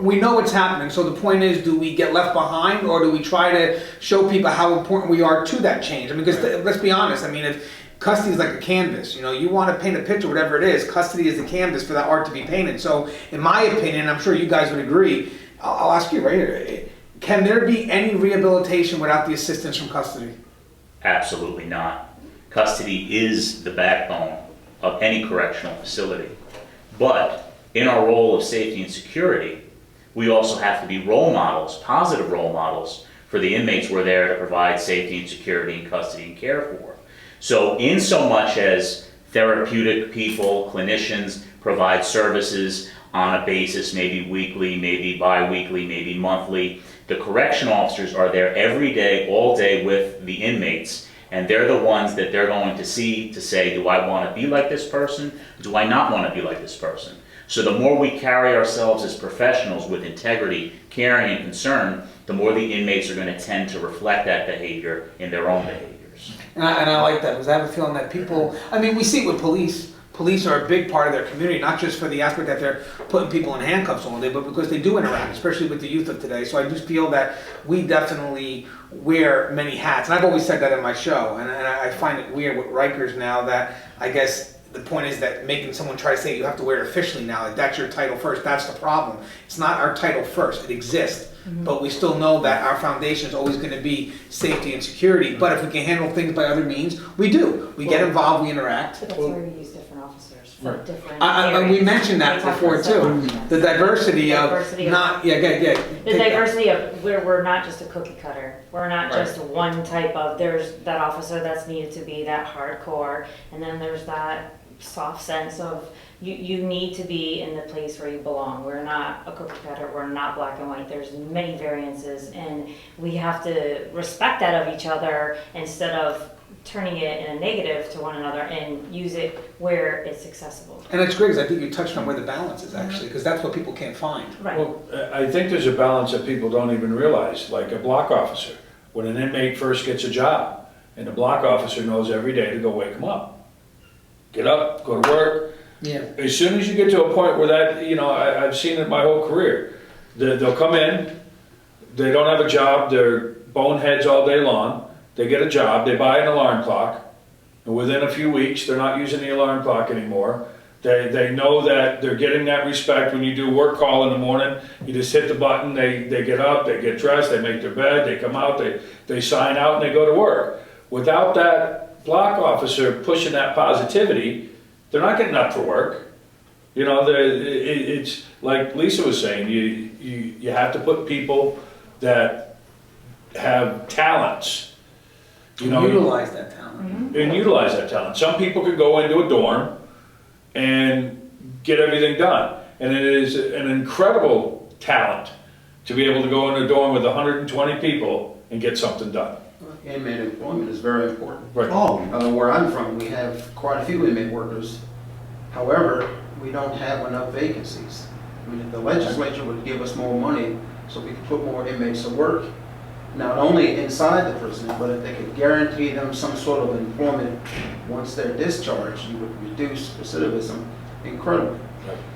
We know it's happening. So the point is, do we get left behind, or do we try to show people how important we are to that change? Because let's be honest, if custody is like a canvas. You want to paint a picture, whatever it is, custody is the canvas for that art to be painted. So in my opinion, I'm sure you guys would agree, I'll ask you right here, can there be any rehabilitation without the assistance from custody? Absolutely not. Custody is the backbone of any correctional facility. But in our role of safety and security, we also have to be role models, positive role models, for the inmates we're there to provide safety and security and custody and care for. So in so much as therapeutic people, clinicians provide services on a basis, maybe weekly, maybe bi-weekly, maybe monthly, the correctional officers are there every day, all day with the inmates, and they're the ones that they're going to see to say, do I want to be like this person? Do I not want to be like this person? So the more we carry ourselves as professionals with integrity, caring, and concern, the more the inmates are going to tend to reflect that behavior in their own behaviors. And I like that, because I have a feeling that people, I mean, we see it with police. Police are a big part of their community, not just for the aspect that they're putting people in handcuffs all day, but because they do interact, especially with the youth of today. So I just feel that we definitely wear many hats. And I've always said that in my show. And I find it weird with Rikers now that I guess the point is that making someone try to say you have to wear it officially now, like that's your title first. That's the problem. It's not our title first. It exists. But we still know that our foundation is always going to be safety and security. But if we can handle things by other means, we do. We get involved, we interact. But that's why we use different officers for different We mentioned that before too. The diversity of not, yeah, the diversity of we're not just a cookie cutter. We're not just one type of, there's that officer that's needed to be that hardcore, and then there's that soft sense of you need to be in the place where you belong. We're not a cookie cutter, we're not black and white. There's many variances, and we have to respect that of each other instead of turning it in a negative to one another, and use it where it's accessible. And it's great, because I think you touched on where the balance is actually, because that's what people can't find. Right. Well, I think there's a balance that people don't even realize, like a block officer. When an inmate first gets a job, and the block officer knows every day to go wake him up. Get up, go to work. Yeah. As soon as you get to a point where that, I've seen it my whole career. They'll come in, they don't have a job, they're boneheads all day long. They get a job, they buy an alarm clock, and within a few weeks, they're not using the alarm clock anymore. They know that they're getting that respect when you do work call in the morning. You just hit the button, they get up, they get dressed, they make their bed, they come out, they sign out, and they go to work. Without that block officer pushing that positivity, they're not getting up for work. It's like Lisa was saying, you have to put people that have talents. Utilize that talent. And utilize that talent. Some people could go into a dorm and get everything done. And it is an incredible talent to be able to go into a dorm with 120 people and get something done. Inmate employment is very important. Right. Where I'm from, we have quite a few inmate workers. However, we don't have enough vacancies. I mean, if the legislature would give us more money so we could put more inmates to work, not only inside the prison, but if they could guarantee them some sort of employment once they're discharged, you would reduce recidivism incredibly.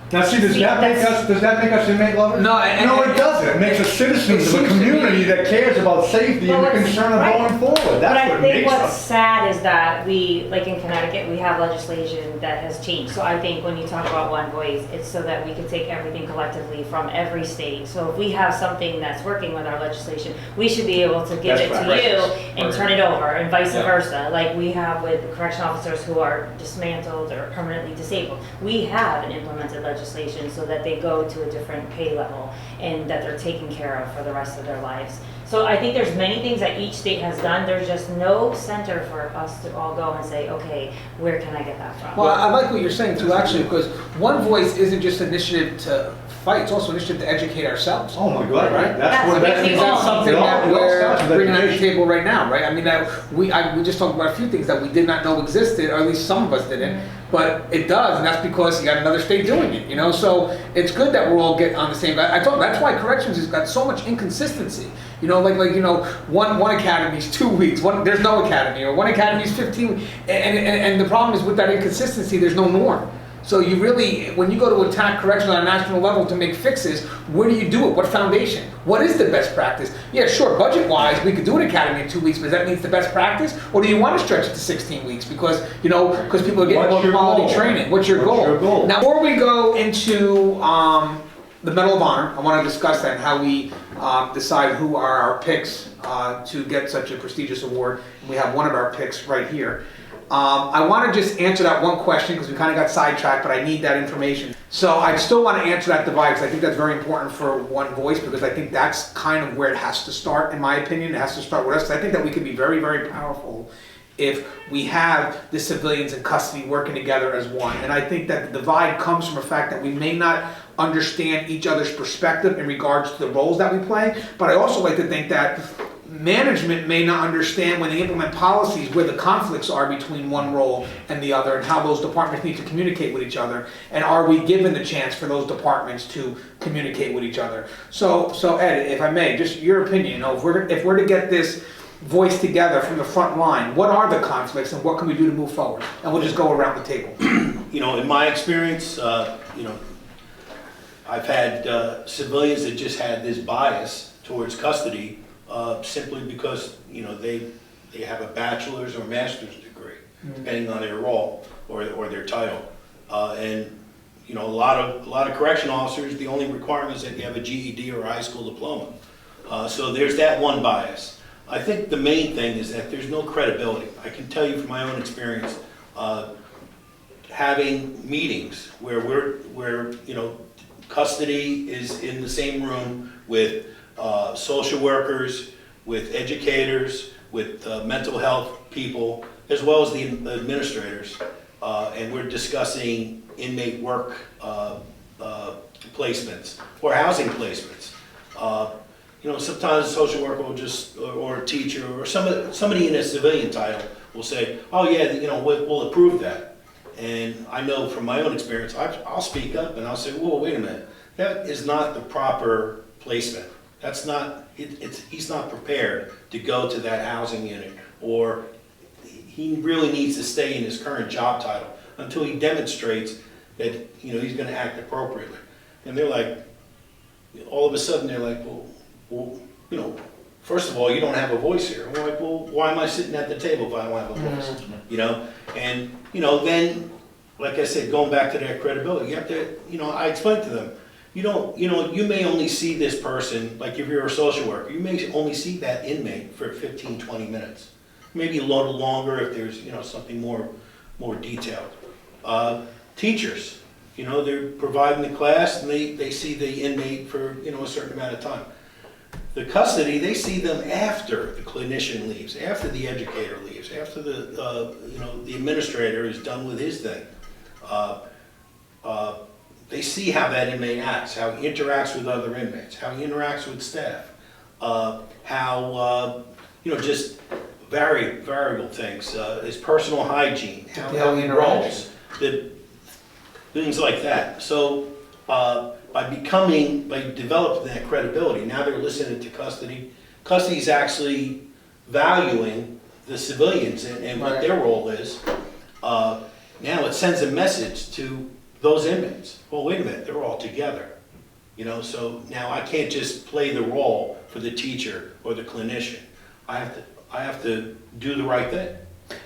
Now see, does that make us inmate lovers? No, it doesn't. It makes us citizens of a community that cares about safety and the concern of going forward. That's what makes us. What's sad is that we, like in Connecticut, we have legislation that has changed. So I think when you talk about one voice, it's so that we can take everything collectively from every state. So if we have something that's working with our legislation, we should be able to give it to you and turn it over, and vice versa. Like we have with correctional officers who are dismantled or permanently disabled. We have an implemented legislation so that they go to a different pay level and that they're taken care of for the rest of their lives. So I think there's many things that each state has done. There's just no center for us to all go and say, okay, where can I get that from? Well, I like what you're saying too, actually, because one voice isn't just an initiative to fight, it's also an initiative to educate ourselves. Oh my God, right? That's something that we're bringing on the table right now, right? I mean, we just talked about a few things that we did not know existed, or at least some of us didn't, but it does, and that's because you got another state doing it, So it's good that we're all getting on the same. That's why corrections has got so much inconsistency. One academy is 2 weeks, there's no academy, or one academy is 15, and the problem is with that inconsistency, there's no norm. So you really, when you go to attack correctional on a national level to make fixes, where do you do it? What foundation? What is the best practice? Yeah, sure, budget-wise, we could do an academy in 2 weeks, but does that mean it's the best practice? Or do you want to stretch it to 16 weeks because, you know, because people are getting more quality training? What's your goal? Now, before we go into the Medal of Honor, I want to discuss that and how we decide who are our picks to get such a prestigious award. We have one of our picks right here. I want to just answer that one question because we kind of got sidetracked, but I need that information. So I still want to answer that divide because I think that's very important for one voice, because I think that's kind of where it has to start, in my opinion. It has to start with us. I think that we could be very, very powerful if we have the civilians in custody working together as one. And I think that the divide comes from the fact that we may not understand each other's perspective in regards to the roles that we play, but I also like to think that management may not understand when they implement policies where the conflicts are between one role and the other, and how those departments need to communicate with each other, and are we given the chance for those departments to communicate with each other. So Ed, if I may, just your opinion, you know, if we're to get this voice together from the front line, what are the conflicts and what can we do to move forward? And we'll just go around the table. You know, in my experience, you know, I've had civilians that just had this bias towards custody simply because, you know, they have a bachelor's or master's degree, depending on their role or their title. And, you know, a lot of correction officers, the only requirement is that you have a GED or a high school diploma. So there's that one bias. I think the main thing is that there's no credibility. I can tell you from my own experience, having meetings where you know, custody is in the same room with social workers, with educators, with mental health people, as well as the administrators, and we're discussing inmate work placements or housing placements. You know, sometimes a social worker will just, or a teacher, or somebody in a civilian title will say, oh yeah, you know, we'll approve that. And I know from my own experience, I'll speak up and I'll say, whoa, wait a minute, that is not the proper placement. That's not, he's not prepared to go to that housing unit, or he really needs to stay in his current job title until he demonstrates that, you know, he's going to act appropriately. And they're like, all of a sudden they're like, well, you know, first of all, you don't have a voice here. And we're like, well, why am I sitting at the table if I don't have a voice? You know, and, you know, then, like I said, going back to that credibility, you have to, you know, I explained to them, you don't, you know, you may only see this person, like if you're a social worker, you may only see that inmate for 15, 20 minutes. Maybe a little longer if there's, you know, something more detailed. Teachers, you know, they're providing the class and they see the inmate for, you know, a certain amount of time. The custody, they see them after the clinician leaves, after the educator leaves, after the, you know, the administrator is done with his thing. They see how that inmate acts, how he interacts with other inmates, how he interacts with staff, how, you know, just variable things, his personal hygiene, how he rolls, things like that. So by developing that credibility, now they're listening to custody. Custody is actually valuing the civilians and what their role is. Now it sends a message to those inmates. Well, wait a minute, they're all together. You know, so now I can't just play the role for the teacher or the clinician. I have to do the right thing.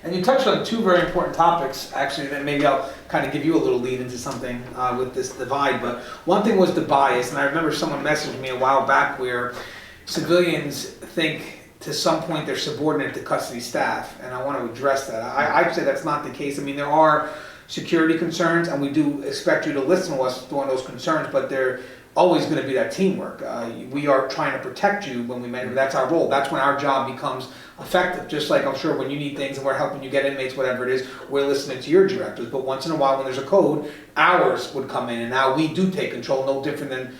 And you touched on two very important topics, actually, that maybe I'll kind of give you a little lead into something with this divide. But one thing was the bias, and I remember someone messaged me a while back where civilians think to some point they're subordinate to custody staff, and I want to address that. I'd say that's not the case. I mean, there are security concerns, and we do expect you to listen to us on those concerns, but they're always going to be that teamwork. We are trying to protect you when we manage. That's our role. That's when our job becomes effective. Just like I'm sure when you need things and we're helping you get inmates, whatever it is, we're listening to your directives. But once in a while when there's a code, ours would come in, and now we do take control, no different than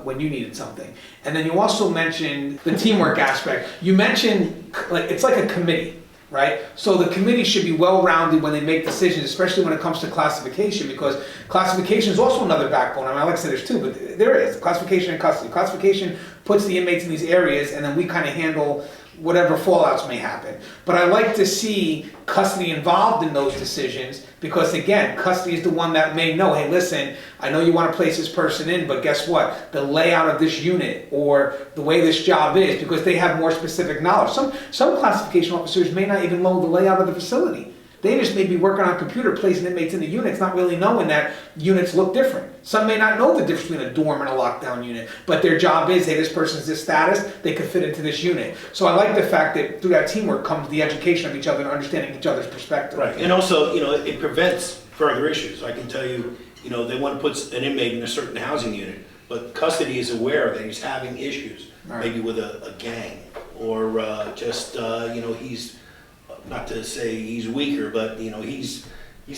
when you needed something. And then you also mentioned the teamwork aspect. You mentioned, like, it's like a committee. Right? So the committee should be well-rounded when they make decisions, especially when it comes to classification, because classification is also another backbone. I mean, I like to say there's two, but there is. Classification and custody. Classification puts the inmates in these areas, and then we kind of handle whatever fallouts may happen. But I like to see custody involved in those decisions because, again, custody is the one that may know, hey, listen, I know you want to place this person in, but guess what? The layout of this unit or the way this job is, because they have more specific knowledge. Some classification officers may not even know the layout of the facility. They just may be working on a computer, placing inmates in the units, not really knowing that units look different. Some may not know the difference between a dorm and a lockdown unit, but their job is, hey, this person's this status, they could fit into this unit. So I like the fact that through that teamwork comes the education of each other and understanding each other's perspective. Right, and also, it prevents further issues. I can tell you, they want to put an inmate in a certain housing unit, but custody is aware that he's having issues, maybe with a gang, or he's, not to say he's weaker, but he's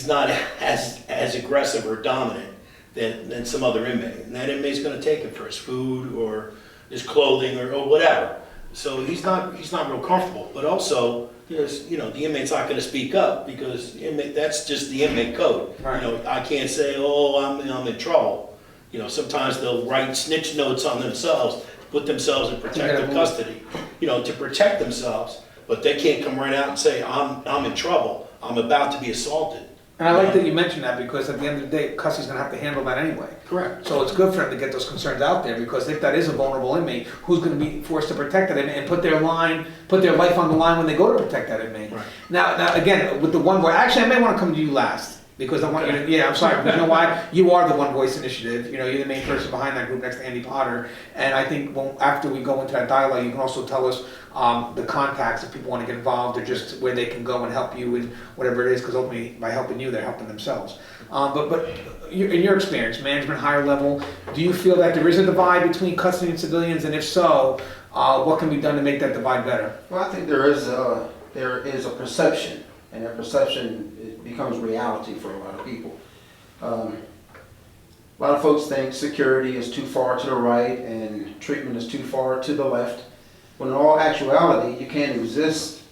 not as aggressive or dominant than some other inmate. And that inmate's going to take it for his food or his clothing or whatever. So he's not real comfortable. But also, there's the inmate's not going to speak up because that's just the inmate code. Right. I can't say, oh, I'm in trouble. Sometimes they'll write snitch notes on themselves, put themselves in protective custody, to protect themselves. But they can't come right out and say, I'm in trouble, I'm about to be assaulted. And I like that you mentioned that because at the end of the day, custody's going to have to handle that anyway. Correct. So it's good for them to get those concerns out there because if that is a vulnerable inmate, who's going to be forced to protect that inmate and put their life on the line when they go to protect that inmate? Right. Now again, with the one voice, actually I may want to come to you last. Because I want you to, I'm sorry, but you know why? You are the One Voice Initiative. You're the main person behind that group next to Andy Potter. And I think after we go into that dialogue, you can also tell us the contacts if people want to get involved or just where they can go and help you in whatever it is. Because ultimately, by helping you, they're helping themselves. But in your experience, management, higher level, do you feel that there is a divide between custody and civilians? And if so, what can be done to make that divide better? Well, I think there is a perception, and that perception becomes reality for a lot of people. A lot of folks think security is too far to the right and treatment is too far to the left, when in all actuality, you can't exist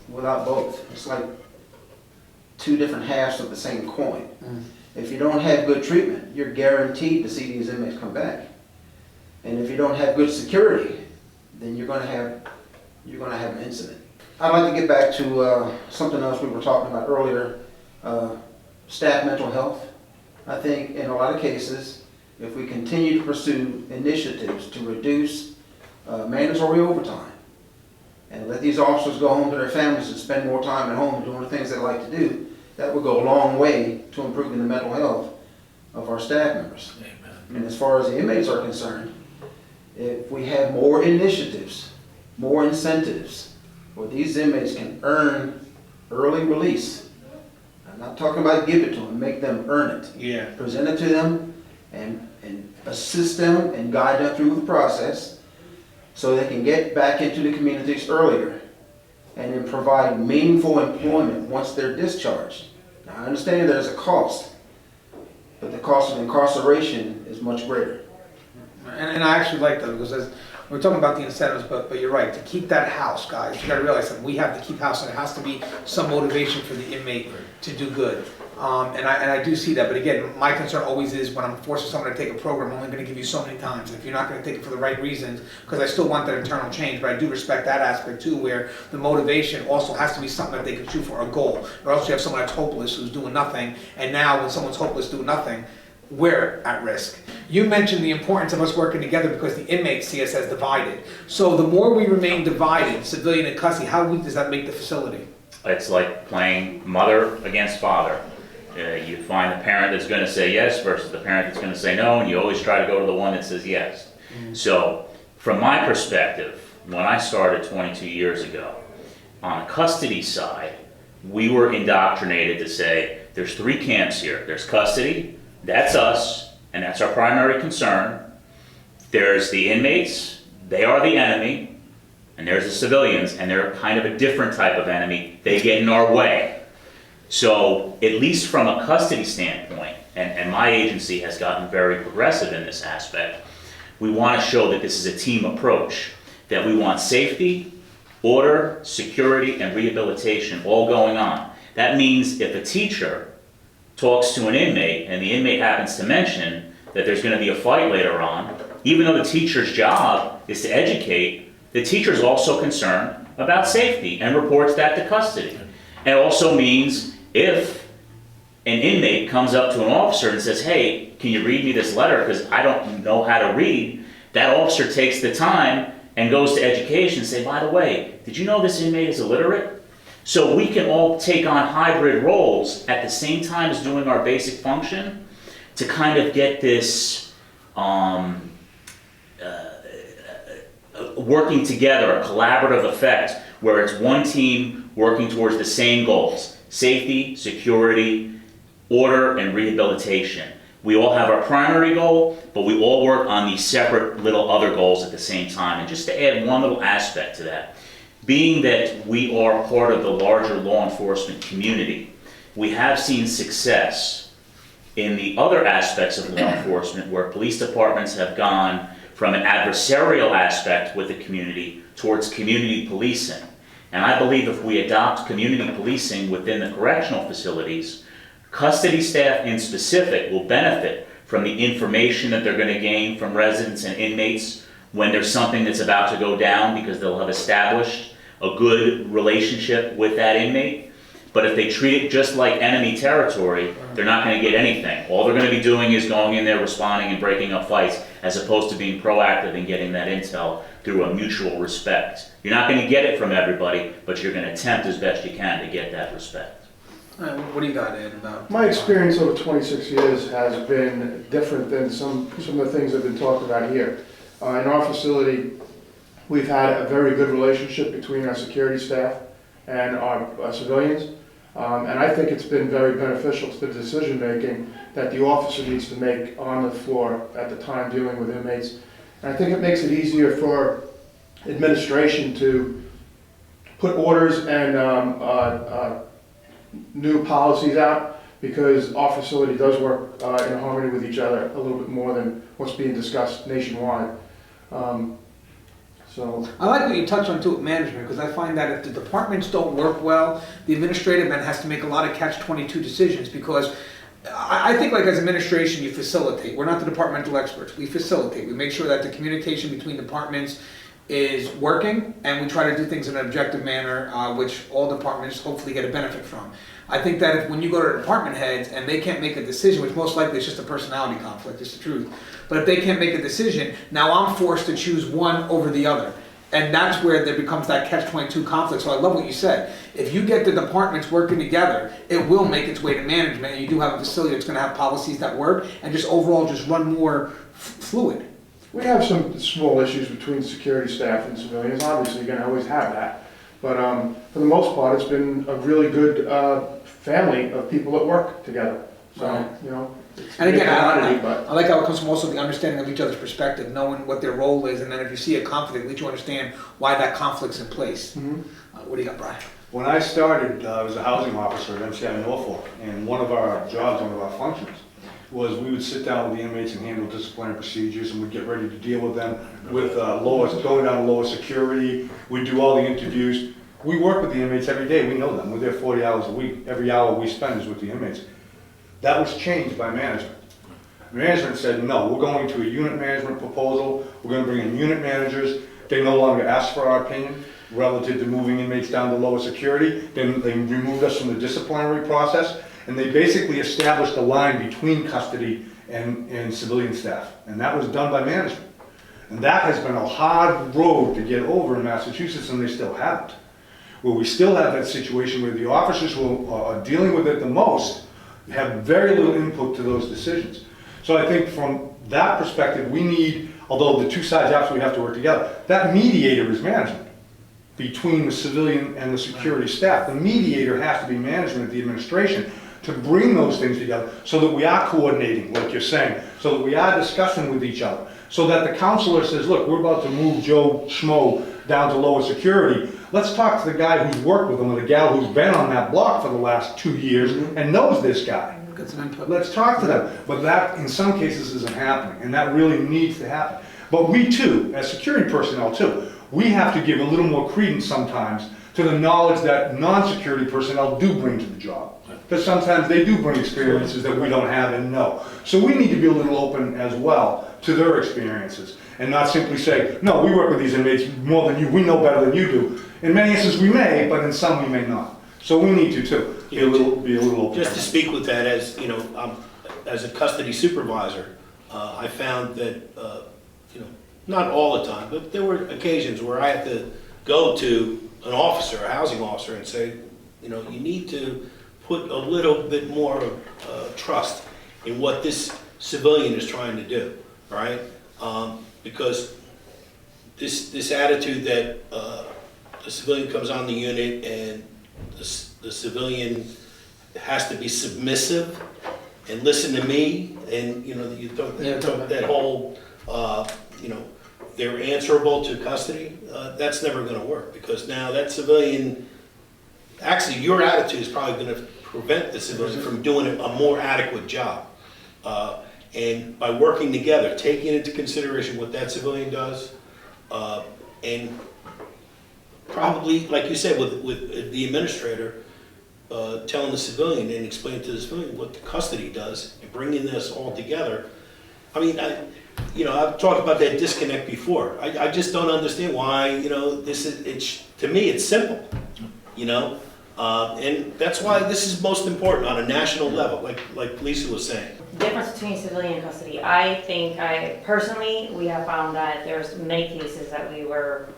without both. It's like two different halves of the same coin. If you don't have good treatment, you're guaranteed to see these inmates come back. And if you don't have good security, then you're going to have an incident. I'd like to get back to something else we were talking about earlier, staff mental health. I think in a lot of cases, if we continue to pursue initiatives to reduce mandatory overtime and let these officers go home to their families and spend more time at home doing the things they like to do, that would go a long way to improving the mental health of our staff members. Amen. And as far as the inmates are concerned, if we have more initiatives, more incentives, where these inmates can earn early release. I'm not talking about give it to them, make them earn it. Yeah. Present it to them and assist them and guide them through the process so they can get back into the communities earlier and then provide meaningful employment once they're discharged. Now I understand there's a cost, but the cost of incarceration is much greater. And I actually like that because we're talking about the incentives, but you're right. To keep that house, guys, you got to realize that we have to keep house, and there has to be some motivation for the inmate to do good. And I do see that. But again, my concern always is when I'm forcing someone to take a program, I'm only going to give you so many times. If you're not going to take it for the right reasons, because I still want that internal change, but I do respect that aspect too, where the motivation also has to be something that they can shoot for, a goal. Or else you have someone that's hopeless who's doing nothing, and now when someone's hopeless doing nothing, we're at risk. You mentioned the importance of us working together because the inmates see us as divided. So the more we remain divided, civilian and custody, how weak does that make the facility? It's like playing mother against father. You find the parent that's going to say yes versus the parent that's going to say no, and you always try to go to the one that says yes. So from my perspective, when I started 22 years ago, on the custody side, we were indoctrinated to say there's three camps here. There's custody, that's us, and that's our primary concern. There's the inmates, they are the enemy, and there's the civilians, and they're kind of a different type of enemy. They get in our way. So, at least from a custody standpoint, and my agency has gotten very progressive in this aspect, we want to show that this is a team approach, that we want safety, order, security, and rehabilitation all going on. That means if a teacher talks to an inmate and the inmate happens to mention that there's going to be a fight later on, even though the teacher's job is to educate, The teacher's also concerned about safety and reports that to custody. And it also means if an inmate comes up to an officer and says, hey, can you read me this letter because I don't know how to read, that officer takes the time and goes to education and say, by the way, did you know this inmate is illiterate? So we can all take on hybrid roles at the same time as doing our basic function to kind of get this working together, a collaborative effect where it's one team working towards the same goals: safety, security, order, and rehabilitation. We all have our primary goal, but we all work on these separate little other goals at the same time. And just to add one little aspect to that, being that we are part of the larger law enforcement community, we have seen success in the other aspects of law enforcement where police departments have gone from an adversarial aspect with the community towards community policing. And I believe if we adopt community policing within the correctional facilities, custody staff in specific will benefit from the information that they're going to gain from residents and inmates when there's something that's about to go down, because they'll have established a good relationship with that inmate. But if they treat it just like enemy territory, they're not going to get anything. All they're going to be doing is going in there, responding and breaking up fights, as opposed to being proactive and getting that intel through a mutual respect. You're not going to get it from everybody, but you're going to attempt as best you can to get that respect. What do you got, Ed, about? My experience over 26 years has been different than some of the things that have been talked about here. In our facility, we've had a very good relationship between our security staff and our civilians. And I think it's been very beneficial to the decision-making that the officer needs to make on the floor at the time dealing with inmates. And I think it makes it easier for administration to put orders and new policies out, because our facility does work in harmony with each other a little bit more than what's being discussed nationwide. So I like what you touched on too with management, because I find that if the departments don't work well, the administrative man has to make a lot of catch-22 decisions, because I think, like, as administration, you facilitate. We're not the departmental experts. We facilitate. We make sure that the communication between departments is working, and we try to do things in an objective manner, which all departments hopefully get a benefit from. I think that if, when you go to department heads and they can't make a decision, which most likely is just a personality conflict, it's the truth, but if they can't make a decision, now I'm forced to choose one over the other. And that's where there becomes that catch-22 conflict. So I love what you said. If you get the departments working together, it will make its way to management, and you do have a facility that's going to have policies that work and just overall just run more fluid. we have some small issues between security staff and civilians. Obviously, you're going to always have that. But for the most part, it's been a really good family of people that work together. So, you know. And again, I like how it comes from also the understanding of each other's perspective, knowing what their role is, and then if you see a conflict, at least you understand why that conflict's in place. Mm-hmm. What do you got, Brian? When I started, I was a housing officer at MCI Norfolk, and one of our jobs, one of our functions, was we would sit down with the inmates and handle disciplinary procedures, and we'd get ready to deal with them with going down to lower security. We'd do all the interviews. We work with the inmates every day. We know them. We're there 40 hours a week. Every hour we spend is with the inmates. That was changed by management. Management said, no, we're going to a unit management proposal. We're going to bring in unit managers. They no longer ask for our opinion relative to moving inmates down to lower security. Then they removed us from the disciplinary process, and they basically established a line between custody and civilian staff. And that was done by management. And that has been a hard road to get over in Massachusetts, and they still haven't. Where we still have that situation where the officers who are dealing with it the most have very little input to those decisions. So I think from that perspective, we need, although the two sides absolutely have to work together, that mediator is management between the civilian and the security staff. The mediator has to be management at the administration to bring those things together so that we are coordinating, like you're saying, so that we are discussing with each other, so that the counselor says, look, we're about to move Joe Schmo down to lower security. Let's talk to the guy who's worked with him, or the gal who's been on that block for the last 2 years and knows this guy. Let's talk to them. But that, in some cases, isn't happening, and that really needs to happen. But we too, as security personnel too, we have to give a little more credence sometimes to the knowledge that non-security personnel do bring to the job. Because sometimes they do bring experiences that we don't have and know. So we need to be a little open as well to their experiences, and not simply say, no, we work with these inmates more than you, we know better than you do. In many instances we may, but in some we may not. So we need to too, be a little open. Just to speak with that, as you know, as a custody supervisor, I found that, you know, not all the time, but there were occasions where I had to go to an officer, a housing officer, and say, you know, you need to put a little bit more trust in what this civilian is trying to do, right? Because this attitude that the civilian comes on the unit and the civilian has to be submissive and listen to me, and you know, you talk that whole, you know, they're answerable to custody. That's never going to work, because now that civilian, actually, your attitude is probably going to prevent the civilian from doing a more adequate job. And by working together, taking into consideration what that civilian does, and probably, like you said, with the administrator, telling the civilian and explaining to the civilian what the custody does, and bringing this all together. I mean, you know, I've talked about that disconnect before. I just don't understand why, you know, to me, it's simple, you know? And that's why this is most important on a national level, like Lisa was saying. The difference between civilian and custody, I think, personally, we have found that there's many cases that we were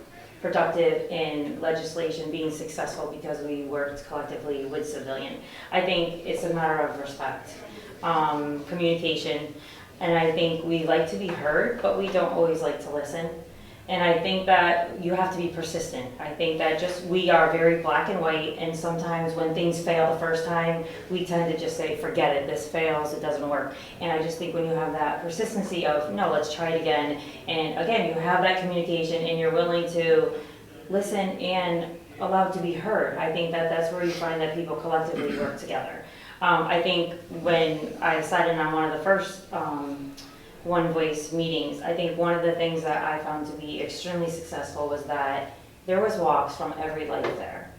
productive in legislation being successful because we worked collectively with civilian. I think it's a matter of respect, communication, and I think we like to be heard, but we don't always like to listen. And I think that you have to be persistent. I think that we are very black and white, and sometimes when things fail the first time, we tend to just say, forget it, this fails, it doesn't work. And I just think when you have that persistency of, no, let's try it again, and again, you have that communication and you're willing to listen and allow it to be heard, I think that that's where you find that people collectively work together. I think when I sat in on one of the first One Voice meetings, I think one of the things that I found to be extremely successful was that there was walks from every life there.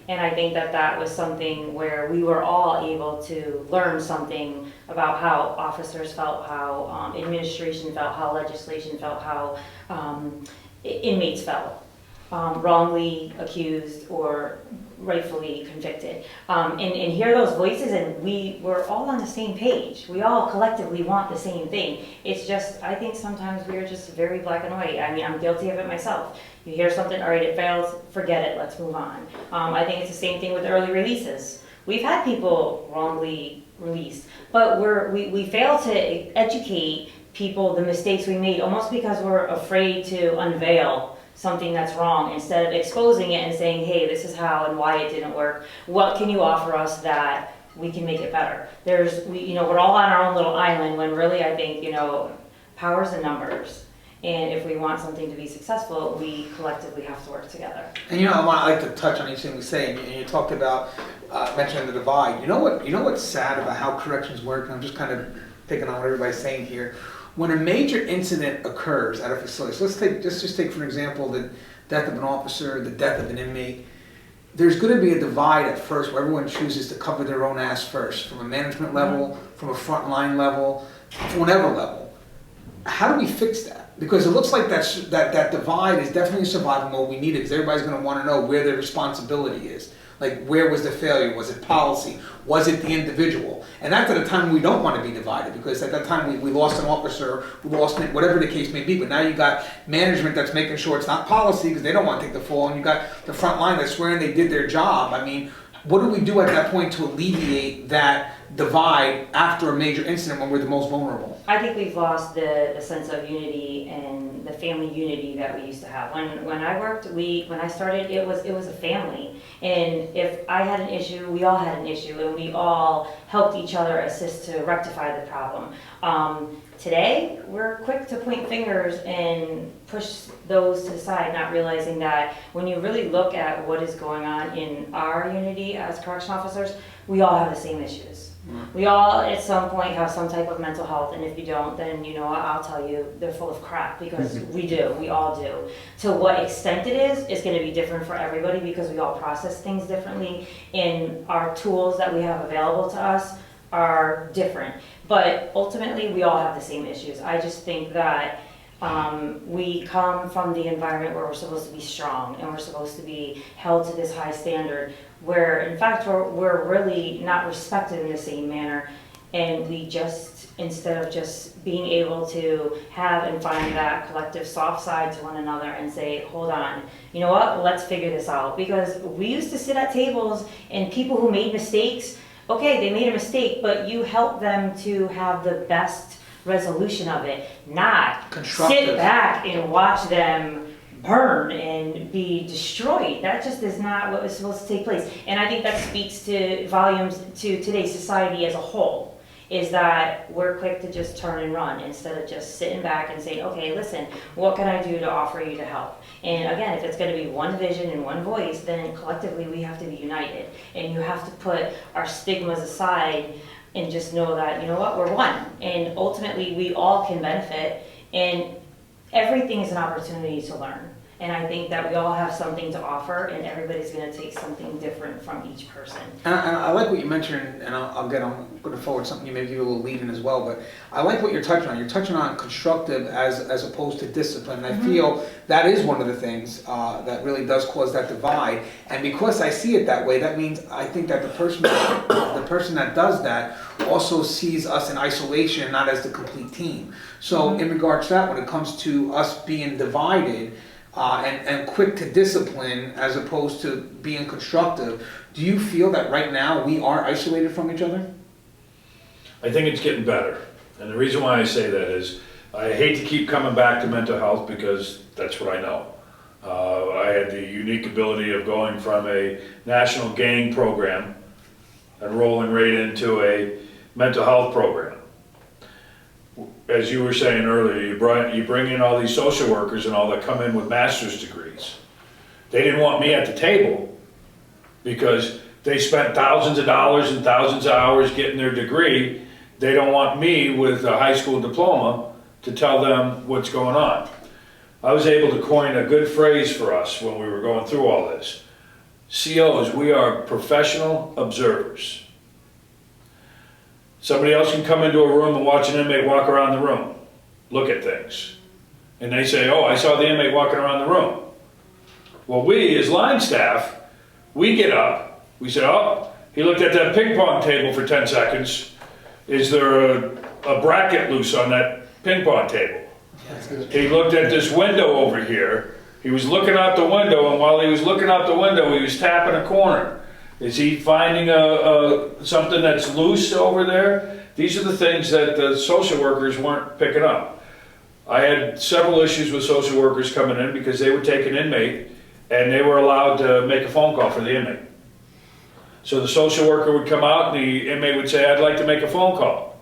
And I think that that was something where we were all able to learn something about how officers felt, how administration felt, how legislation felt, how inmates felt, wrongly accused or rightfully convicted, and hear those voices, and we were all on the same page. We all collectively want the same thing. It's just, I think sometimes we are just very black and white. I mean, I'm guilty of it myself. You hear something, all right, it fails, forget it, let's move on. I think it's the same thing with early releases. We've had people wrongly released, but we fail to educate people the mistakes we made, almost because we're afraid to unveil something that's wrong, instead of exposing it and saying, hey, this is how and why it didn't work. What can you offer us that we can make it better? We're all on our own little island, when really I think, power's in numbers. And if we want something to be successful, we collectively have to work together. And I like to touch on each thing we say, and you talked about mentioning the divide. You know what's sad about how corrections work, and I'm just kind of picking on what everybody's saying here. When a major incident occurs at a facility, so let's just take for example the death of an officer, the death of an inmate, there's going to be a divide at first where everyone chooses to cover their own ass first, from a management level, from a frontline level, from whatever level. How do we fix that? Because it looks like that divide is definitely survival mode. We need it because everybody's going to want to know where their responsibility is. Like, where was the failure? Was it policy? Was it the individual? And that's at a time when we don't want to be divided, because at that time we lost an officer, we lost whatever the case may be. But now you got management that's making sure it's not policy because they don't want to take the fall, and you got the front line that's swearing they did their job. I mean, what do we do at that point to alleviate that divide after a major incident when we're the most vulnerable? I think we've lost the sense of unity and the family unity that we used to have. When I worked, when I started, it was a family. And if I had an issue, we all had an issue, and we all helped each other assist to rectify the problem. Today, we're quick to point fingers and push those to the side, not realizing that when you really look at what is going on in our unity as correction officers, we all have the same issues. We all, at some point, have some type of mental health, and if you don't, then, I'll tell you, they're full of crap, because we all do. To what extent it is going to be different for everybody, because we all process things differently, and our tools that we have available to us are different. But ultimately, we all have the same issues. I just think that we come from the environment where we're supposed to be strong and we're supposed to be held to this high standard, where in fact we're really not respected in the same manner. And we just, instead of just being able to have and find that collective soft side to one another and say, hold on, you know what, let's figure this out. Because we used to sit at tables and people who made mistakes, okay, they made a mistake, but you helped them to have the best resolution of it, not sit back and watch them burn and be destroyed. That just is not what was supposed to take place. And I think that speaks to volumes to today's society as a whole, is that we're quick to just turn and run instead of just sitting back and saying, okay, listen, what can I do to offer you to help? And again, if it's going to be one vision and one voice, then collectively we have to be united. And you have to put our stigmas aside and just know that, you know what, we're one. And ultimately, we all can benefit, and everything is an opportunity to learn. And I think that we all have something to offer, and everybody's going to take something different from each person. And I like what you mentioned, and I'm going to forward something you maybe a little lead in as well, but I like what you're touching on. You're touching on constructive as opposed to discipline. And I feel that is one of the things that really does cause that divide. And because I see it that way, that means I think that the person that does that also sees us in isolation, not as the complete team. So in regards to that, when it comes to us being divided, and quick to discipline as opposed to being constructive, do you feel that right now we are isolated from each other? I think it's getting better. And the reason why I say that is I hate to keep coming back to mental health because that's what I know. I had the unique ability of going from a national gang program and rolling right into a mental health program. As you were saying earlier, you bring in all these social workers and all that come in with master's degrees. They didn't want me at the table because they spent thousands of dollars and thousands of hours getting their degree. They don't want me with a high school diploma to tell them what's going on. I was able to coin a good phrase for us when we were going through all this. COs, we are professional observers. Somebody else can come into a room and watch an inmate walk around the room, look at things. And they say, oh, I saw the inmate walking around the room. Well, we as line staff, we get up, we say, oh, he looked at that ping pong table for 10 seconds. Is there a bracket loose on that ping pong table? He looked at this window over here. He was looking out the window, and while he was looking out the window, he was tapping a corner. Is he finding something that's loose over there? These are the things that the social workers weren't picking up. I had several issues with social workers coming in because they would take an inmate and they were allowed to make a phone call for the inmate. So the social worker would come out and the inmate would say, I'd like to make a phone call.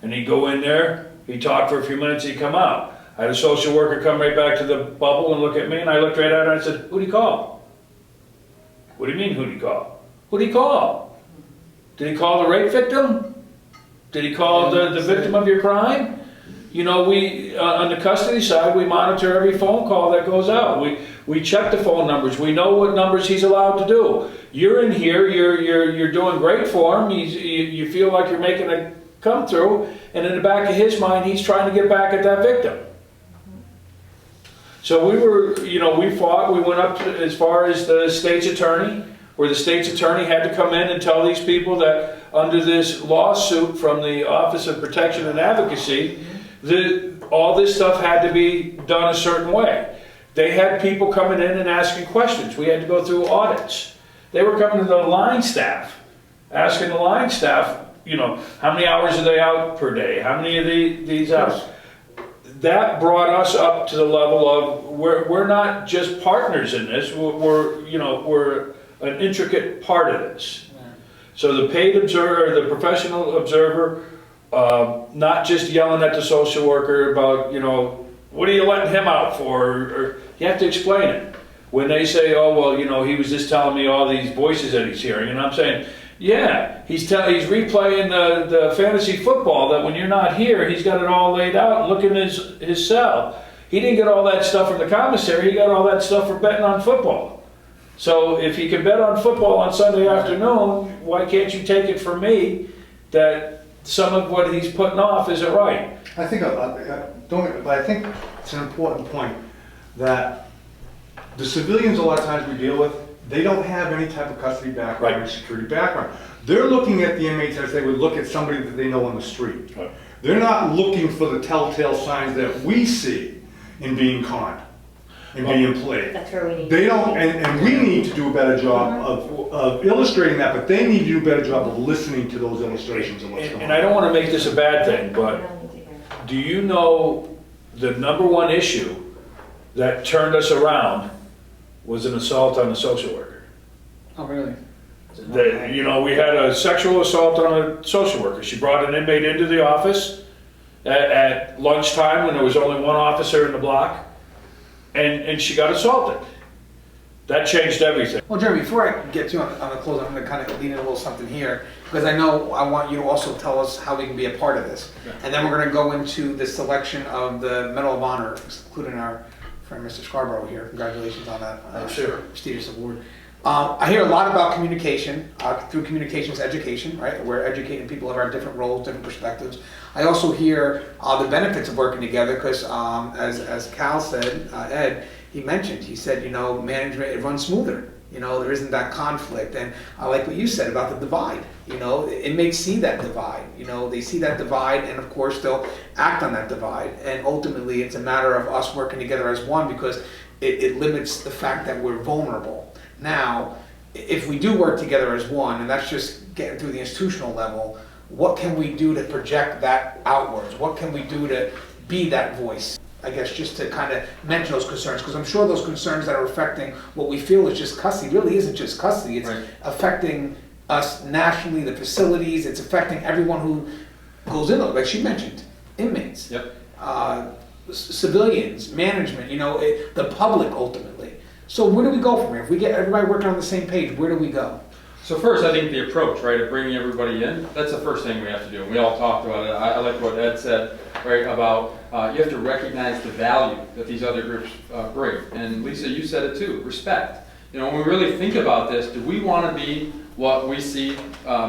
And he'd go in there, he'd talk for a few minutes, he'd come out. I had a social worker come right back to the bubble and look at me, and I looked right at her and I said, who'd he call? What do you mean, who'd he call? Who'd he call? Did he call the rape victim? Did he call the victim of your crime? You know, we, on the custody side, we monitor every phone call that goes out. We check the phone numbers. We know what numbers he's allowed to do. You're in here, you're doing great for him. You feel like you're making a come through, and in the back of his mind, he's trying to get back at that victim. So we were, you know, we fought. We went up to, as far as the state's attorney, where the state's attorney had to come in and tell these people that under this lawsuit from the Office of Protection and Advocacy, that all this stuff had to be done a certain way. They had people coming in and asking questions. We had to go through audits. They were coming to the line staff, asking the line staff, you know, how many hours are they out per day? How many of these hours? That brought us up to the level of we're not just partners in this. We're an intricate part of this. So the paid observer, the professional observer, not just yelling at the social worker about, you know, what are you letting him out for? Or you have to explain it. When they say, oh, well, you know, he was just telling me all these voices that he's hearing, and I'm saying, yeah, he's replaying the fantasy football that when you're not here, he's got it all laid out. Look in his cell. He didn't get all that stuff from the commissary. He got all that stuff for betting on football. So if you can bet on football on Sunday afternoon, why can't you take it from me that some of what he's putting off isn't right. I think, but I think it's an important point that the civilians a lot of times we deal with, they don't have any type of custody background or security background. They're looking at the inmates as they would look at somebody that they know on the street. Right. They're not looking for the telltale signs that we see in being conned and being played. That's where we need They to don't, be. and we need to do a better job of illustrating that, but they need to do a better job of listening to those illustrations of what's going on. And I don't want to make this a bad thing, but do you know the number one issue that turned us around was an assault on a social worker? Oh, really? You know, we had a sexual assault on a social worker. She brought an inmate into the office at lunchtime when there was only one officer in the block, and she got assaulted. That changed everything. Well, Jeremy, before I get you on the close, I'm going to kind of lean in a little something here, because I know I want you to also tell us how we can be a part of this. And then we're going to go into the selection of the Medal of Honor, including our friend Mr. Scarborough here. Congratulations on that prestigious award. I hear a lot about communication, through communications education, right? We're educating people of our different roles, different perspectives. I also hear the benefits of working together, because as Cal said, Ed, he said, you know, management, it runs smoother. You know, there isn't that conflict. And I like what you said about the divide. You know, inmates see that divide. You know, they see that divide, and of course they'll act on that divide. And ultimately it's a matter of us working together as one, because it limits the fact that we're vulnerable. Now, if we do work together as one, and that's just getting through the institutional level, what can we do to project that outwards? What can we do to be that voice? I guess just to kind of mention those concerns, because I'm sure those concerns that are affecting what we feel is just custody really isn't just custody. It's affecting us nationally, the facilities. It's affecting everyone who goes in, like she mentioned, inmates, civilians, management, you know, the public ultimately. So where do we go from here? If we get everybody working on the same page, where do we go? So first, I think the approach, right, of bringing everybody in, that's the first thing we have to do. And we all talked about it. I like what Ed said, right, about you have to recognize the value that these other groups bring. And Lisa, you said it too, respect. You know, when we really think about this, do we want to be what we see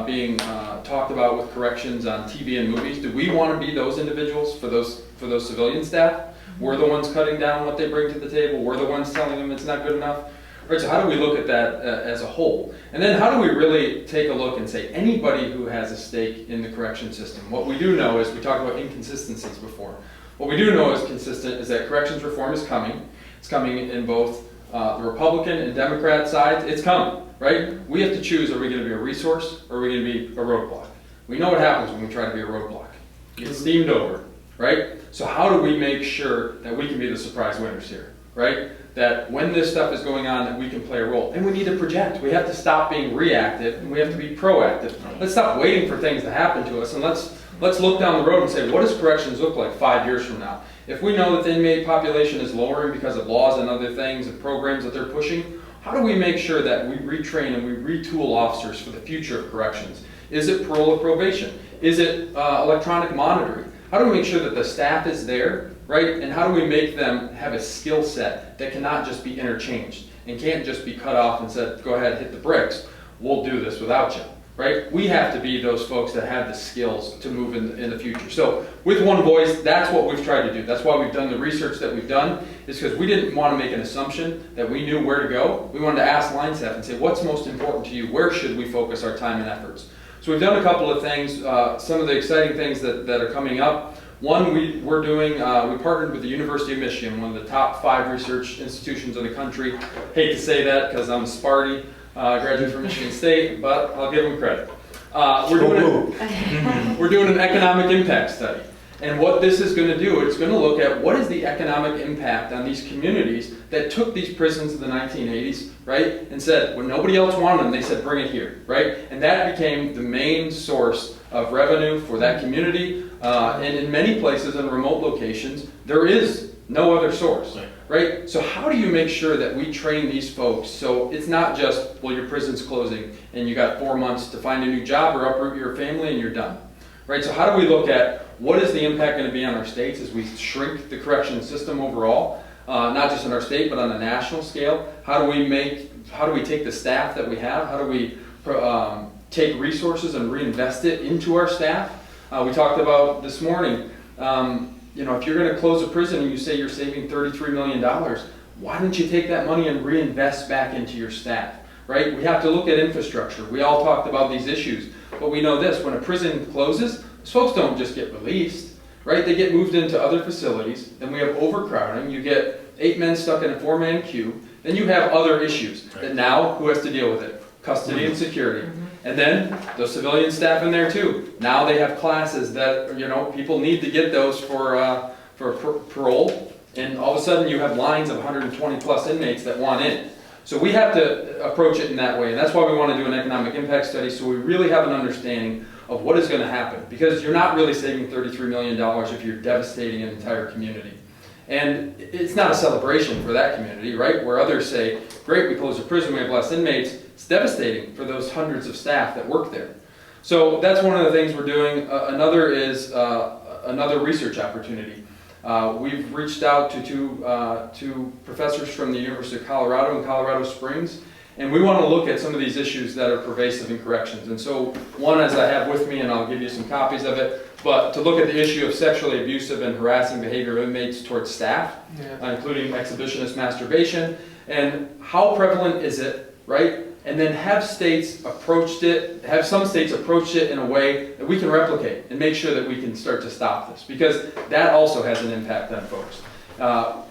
being talked about with corrections on TV and movies? Do we want to be those individuals for those civilian staff? We're the ones cutting down what they bring to the table. We're the ones telling them it's not good enough. Right, so how do we look at that as a whole? And then how do we really take a look and say anybody who has a stake in the correction system? What we do know is, we talked about inconsistencies before. What we do know is consistent is that corrections reform is coming. It's coming in both the Republican and Democrat sides. It's coming, right? We have to choose, are we going to be a resource or are we going to be a roadblock? We know what happens when we try to be a roadblock. You get steamed over, right? So how do we make sure that we can be the surprise winners here, right? That when this stuff is going on, that we can play a role. And we need to project. We have to stop being reactive, and we have to be proactive. Let's stop waiting for things to happen to us, and let's look down the road and say, what does corrections look like 5 years from now? If we know that the inmate population is lowering because of laws and other things and programs that they're pushing, how do we make sure that we retrain and we retool officers for the future of corrections? Is it parole or probation? Is it electronic monitoring? How do we make sure that the staff is there, right? And how do we make them have a skill set that cannot just be interchanged and can't just be cut off and said, go ahead, hit the bricks. We'll do this without you, right? We have to be those folks that have the skills to move in the future. So with one voice, that's what we've tried to do. That's why we've done the research that we've done, is because we didn't want to make an assumption that we knew where to go. We wanted to ask line staff and say, what's most important to you? Where should we focus our time and efforts? So we've done a couple of things, some of the exciting things that are coming up. One, we partnered with the University of Michigan, one of the top 5 research institutions in the country. Hate to say that because I'm a Sparty, graduate from Michigan State, but I'll give them credit. We're doing an economic impact study. And what this is going to do, it's going to look at what is the economic impact on these communities that took these prisons in the 1980s, right? And said, when nobody else wanted them, they said, bring it here, right? And that became the main source of revenue for that community. And in many places in remote locations, there is no other source, right? So how do you make sure that we train these folks so it's not just, well, your prison's closing and you got 4 months to find a new job or uproot your family and you're done, right? So how do we look at what is the impact going to be on our states as we shrink the correction system overall, not just in our state, but on a national scale? How do we take the staff that we have? How do we take resources and reinvest it into our staff. We talked about this morning, you know, if you're going to close a prison and you say you're saving $33 million, why don't you take that money and reinvest back into your staff, right? We have to look at infrastructure. We all talked about these issues, but we know this, when a prison closes, folks don't just get released, right? They get moved into other facilities, then we have overcrowding. You get 8 men stuck in a 4-man queue, then you have other issues that now, who has to deal with it? Custody and security. And then those civilian staff in there too. Now they have classes that, you know, people need to get those for parole, and all of a sudden you have lines of 120 plus inmates that want in. So we have to approach it in that way, and that's why we want to do an economic impact study, so we really have an understanding of what is going to happen, because you're not really saving $33 million if you're devastating an entire community. And it's not a celebration for that community, right? Where others say, great, we closed a prison, we have less inmates. It's devastating for those hundreds of staff that work there. So that's one of the things we're doing. Another is another research opportunity. We've reached out to two professors from the University of Colorado in Colorado Springs, and we want to look at some of these issues that are pervasive in corrections. And so one, as I have with me, and I'll give you some copies of it, but to look at the issue of sexually abusive and harassing behavior of inmates towards staff, including exhibitionist masturbation, and how prevalent is it, right? And then have states approached it, have some states approached it in a way that we can replicate and make sure that we can start to stop this, because that also has an impact on folks.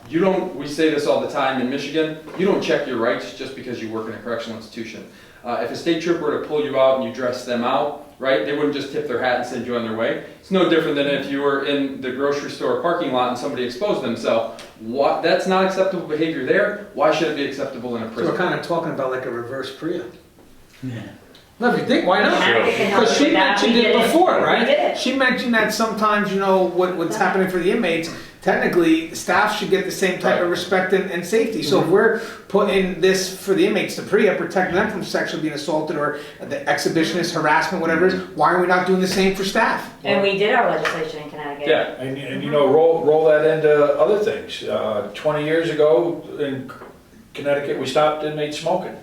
We say this all the time in Michigan, you don't check your rights just because you work in a correctional institution. If a state trooper were to pull you out and you dress them out, right, they wouldn't just tip their hat and send you on their way. It's no different than if you were in the grocery store parking lot and somebody exposed themselves. That's not acceptable behavior there. Why should it be acceptable in a prison? So we're kind of talking about like a reverse PREA. Yeah. No, if you think, why not? Because she mentioned it before, right? She mentioned that sometimes, you know, what's happening for the inmates, technically, staff should get the same type of respect and safety. So if we're putting this for the inmates, the PREA, protecting them from sexually being assaulted or the exhibitionist harassment, whatever it is, why are we not doing the same for staff? And we did our legislation in Connecticut. Yeah, and you know, roll that into other things. 20 years ago in Connecticut, we stopped inmates smoking.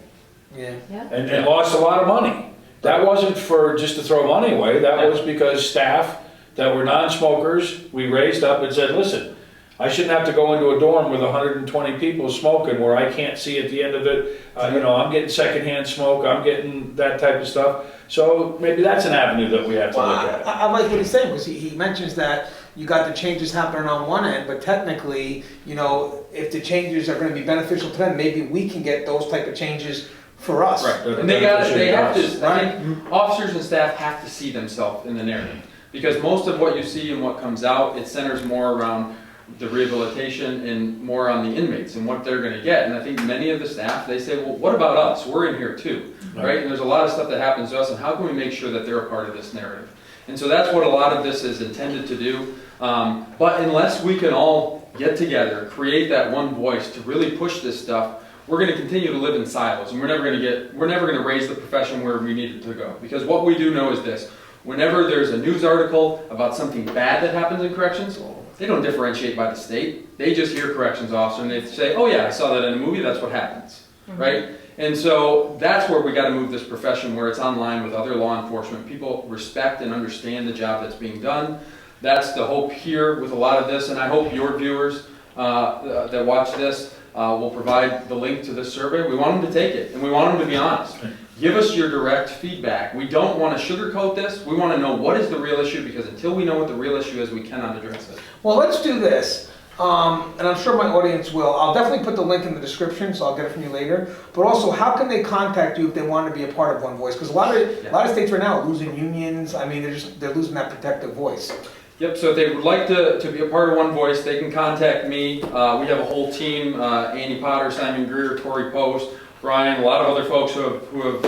Yeah. And lost a lot of money. That wasn't for just to throw money away. That was because staff that were non-smokers, we raised up and said, listen, I shouldn't have to go into a dorm with 120 people smoking where I can't see at the end of it. You know, I'm getting secondhand smoke, I'm getting that type of stuff. So maybe that's an avenue that we have to look at. I like what he's saying, because he mentions that you got the changes happening on one end, but technically, you know, if the changes are going to be beneficial to them, maybe we can get those type of changes for us. Right, and they have to, I think officers and staff have to see themselves in the narrative. Because most of what you see and what comes out, it centers more around the rehabilitation and more on the inmates and what they're going to get. And I think many of the staff, they say, well, what about us? We're in here too, right? And there's a lot of stuff that happens to us, and how can we make sure that they're a part of this narrative? And so that's what a lot of this is intended to do. But unless we can all get together, create that one voice to really push this stuff, we're going to continue to live in silos, and we're never going to raise the profession where we need it to go. Because what we do know is this: whenever there's a news article about something bad that happens in corrections, they don't differentiate by the state. They just hear corrections officer and they say, oh yeah, I saw that in a movie, that's what happens, right? And so that's where we got to move this profession, where it's online with other law enforcement. People respect and understand the job that's being done. That's the hope here with a lot of this, and I hope your viewers that watch this will provide the link to this survey. We want them to take it, and we want them to be honest. Give us your direct feedback. We don't want to sugarcoat this. We want to know what is the real issue, because until we know what the real issue is, we cannot address it. Well, let's do this, and I'm sure my audience will. I'll definitely put the link in the description, so I'll get it from you later. But also, how can they contact you if they want to be a part of One Voice? Because a lot of states right now are losing unions. I mean, they're losing that protective voice. Yep, so if they would like to be a part of One Voice, they can contact me. We have a whole team, Andy Potter, Simon Greer, Tori Post, Brian, a lot of other folks who have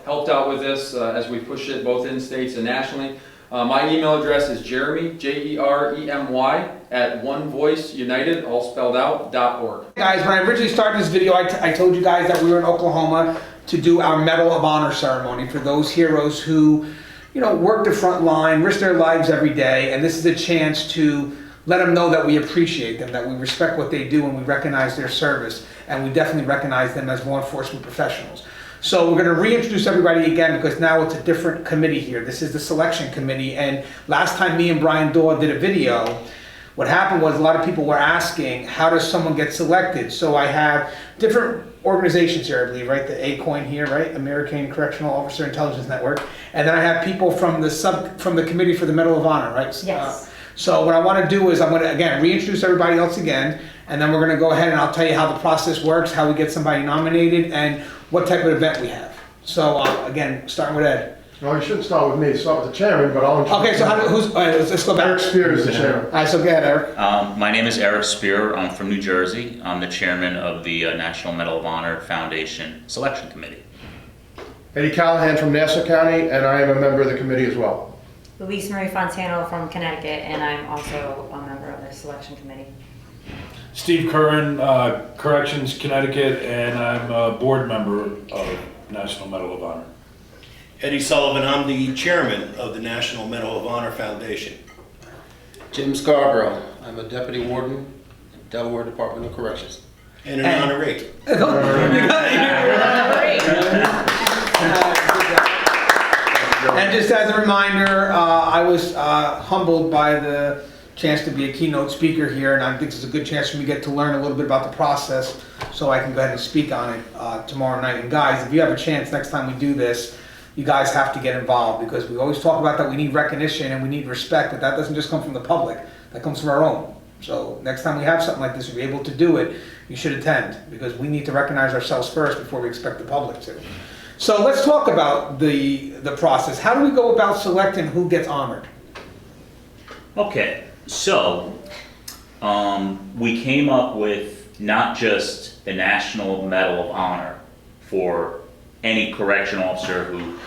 helped out with this as we push it both in states and nationally. My email address is Jeremy, Jeremy, at onevoiceunited, all spelled out, .org. Guys, when I originally started this video, I told you guys that we were in Oklahoma to do our Medal of Honor ceremony for those heroes who, you know, work the front line, risk their lives every day, and this is a chance to let them know that we appreciate them, that we respect what they do, and we recognize their service, and we definitely recognize them as law enforcement professionals. So we're going to reintroduce everybody again because now it's a different committee here. This is the selection committee, and last time me and Brian Daw did a video, what happened was a lot of people were asking, how does someone get selected? So I have different organizations here, I believe, right? The ACOIN here, right? American Correctional Officer Intelligence Network. And then I have people from the Committee for the Medal of Honor, right? Yes. So what I want to do is I'm going to, again, reintroduce everybody else again, and then we're going to go ahead and I'll tell you how the process works, how we get somebody nominated, and what type of event we have. So again, starting with Ed. No, you shouldn't start with me, start with the chairman, but I'll introduce. Okay, so let's go back. Eric Spear is the chairman. All right, so go ahead, Eric. My name is Eric Spear. I'm from New Jersey. I'm the chairman of the National Medal of Honor Foundation Selection Committee. Eddie Callahan from Nassau County, and I am a member of the committee as well. Louise Marie Fontano from Connecticut, and I'm also a member of the selection committee. Steve Curran, Corrections, Connecticut, and I'm a board member of National Medal of Honor. Eddie Sullivan, I'm the chairman of the National Medal of Honor Foundation. Jim Scarborough, I'm a deputy warden, Delaware Department of Corrections. And an honorary. And just as a reminder, I was humbled by the chance to be a keynote speaker here, and I think this is a good chance for me to get to learn a little bit about the process so I can go ahead and speak on it tomorrow night. And guys, if you have a chance next time we do this, you guys have to get involved, because we always talk about that we need recognition and we need respect, but that doesn't just come from the public, that comes from our own. So next time we have something like this, if you're able to do it, you should attend, because we need to recognize ourselves first before we expect the public to. So let's talk about the process. How do we go about selecting who gets honored? Okay, so we came up with not just the National Medal of Honor for any correction officer who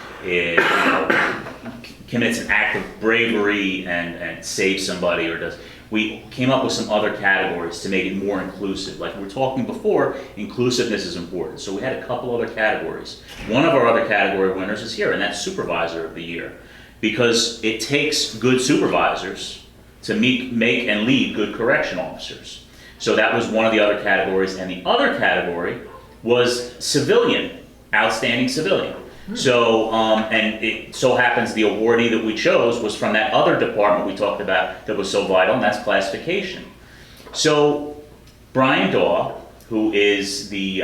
commits an act of bravery and saves somebody or does. We came up with some other categories to make it more inclusive. Like we were talking before, inclusiveness is important. So we had a couple other categories. One of our other category winners is here, and that's Supervisor of the Year. Because it takes good supervisors to make and lead good correction officers. So that was one of the other categories. And the other category was civilian, outstanding civilian. So, and it so happens the awardee that we chose was from that other department we talked about that was so vital, and that's classification. So, Brian Daw, who is the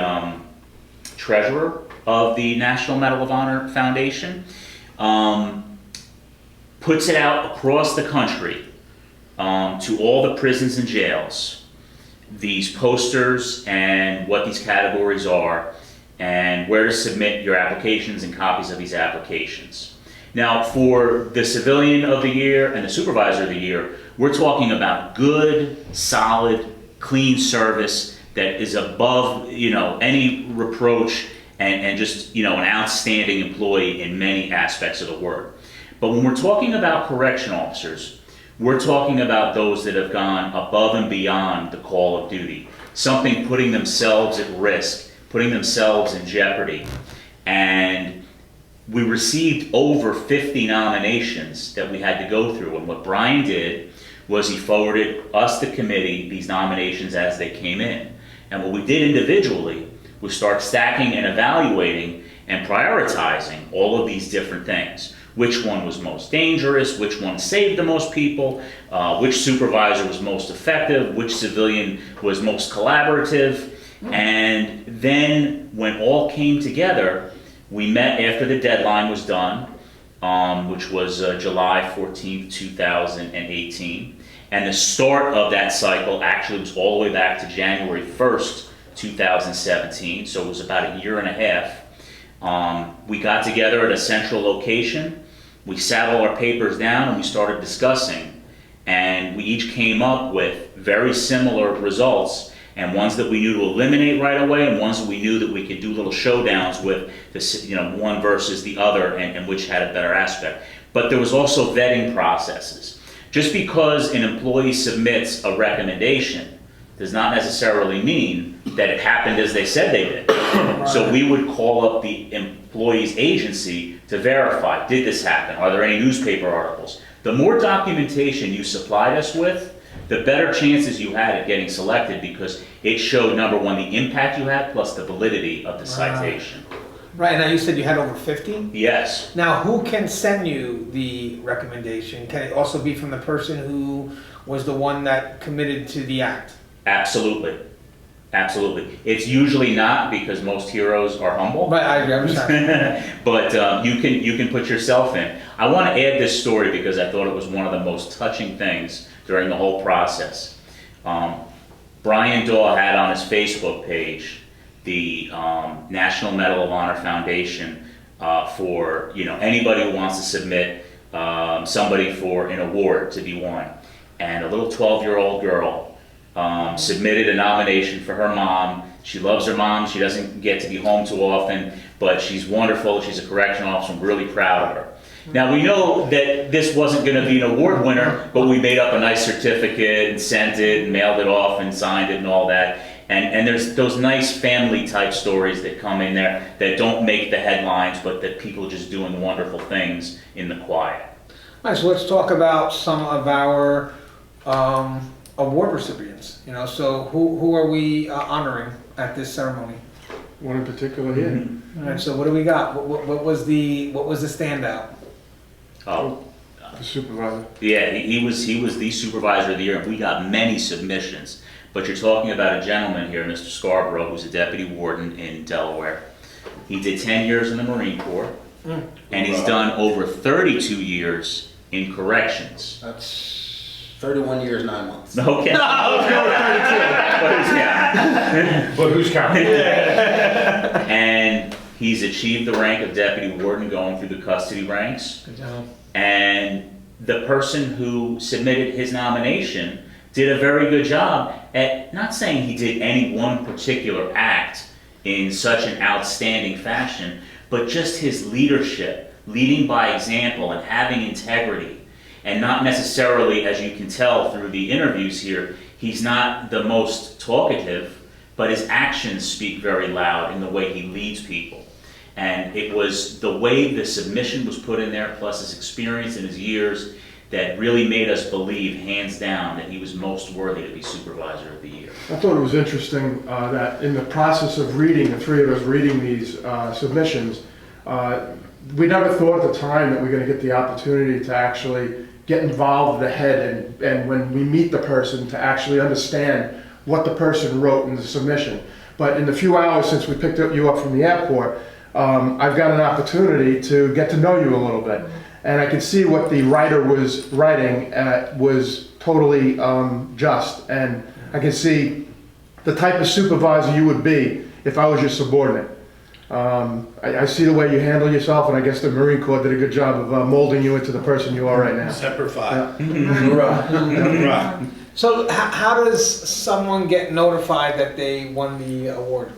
treasurer of the National Medal of Honor Foundation, puts it out across the country to all the prisons and jails, these posters and what these categories are, and where to submit your applications and copies of these applications. Now, for the Civilian of the Year and the Supervisor of the Year, we're talking about good, solid, clean service that is above, any reproach and just, an outstanding employee in many aspects of the word. But when we're talking about correction officers, we're talking about those that have gone above and beyond the call of duty, something putting themselves at risk, putting themselves in jeopardy. And we received over 50 nominations that we had to go through. And what Brian did was he forwarded us, the committee, these nominations as they came in. And what we did individually was start stacking and evaluating and prioritizing all of these different things. Which one was most dangerous, which one saved the most people, which supervisor was most effective, which civilian was most collaborative. And then when all came together, we met after the deadline was done, which was July 14th, 2018. And the start of that cycle actually was all the way back to January 1st, 2017. So it was about a year and a half. We got together at a central location. We sat all our papers down and we started discussing. And we each came up with very similar results, and ones that we knew to eliminate right away, and ones that we knew that we could do little showdowns with, this, one versus the other, and which had a better aspect. But there was also vetting processes. Just because an employee submits a recommendation does not necessarily mean that it happened as they said they did. So we would call up the employee's agency to verify, did this happen? Are there any newspaper articles? The more documentation you supplied us with, the better chances you had at getting selected, because it showed, number one, the impact you had plus the validity of the citation. Right, now you said you had over 50? Yes. Now, who can send you the recommendation? Can it also be from the person who was the one that committed to the act? Absolutely. Absolutely. It's usually not, because most heroes are humble. But I understand. But you can put yourself in. I want to add this story because I thought it was one of the most touching things during the whole process. Brian Daw had on his Facebook page the National Medal of Honor Foundation for anybody who wants to submit somebody for an award to be won. And a little 12-year-old girl submitted a nomination for her mom. She loves her mom. She doesn't get to be home too often, but she's wonderful. She's a correctional officer. I'm really proud of her. Now, we know that this wasn't going to be an award winner, but we made up a nice certificate and sent it and mailed it off and signed it and all that. And there's those nice family type stories that come in there that don't make the headlines, but that people just doing wonderful things in the quiet. All right, so let's talk about some of our award recipients. So who are we honoring at this ceremony? One in particular here. Mm-hmm. All right, so what do we got? What was the standout? Oh, The supervisor. yeah, he was the supervisor of the year, and we got many submissions. But you're talking about a gentleman here, Mr. Scarborough, who's a deputy warden in Delaware. He did 10 years in the Marine Corps, and he's done over 32 years in corrections. That's 31 years, 9 months. Okay. But who's counting? And he's achieved the rank of deputy warden going through the custody ranks. Good job. And the person who submitted his nomination did a very good job at not saying he did any one particular act in such an outstanding fashion, but just his leadership, leading by example and having integrity. And not necessarily, as you can tell through the interviews here, he's not the most talkative, but his actions speak very loud in the way he leads people. And it was the way the submission was put in there, plus his experience and his years, that really made us believe, hands down, that he was most worthy to be Supervisor of the Year. I thought it was interesting that in the process of reading, the three of us reading these submissions, we never thought at the time that we were going to get the opportunity to actually get involved with the head and when we meet the person to actually understand what the person wrote in the submission. But in the few hours since we picked you up from the airport, I've got an opportunity to get to know you a little bit. And I could see what the writer was writing was totally just. And I could see the type of supervisor you would be if I was your subordinate. I see the way you handle yourself, and I guess the Marine Corps did a good job of molding you into the person you are right now. Semper Fi. Yeah. So how does someone get notified that they won the award?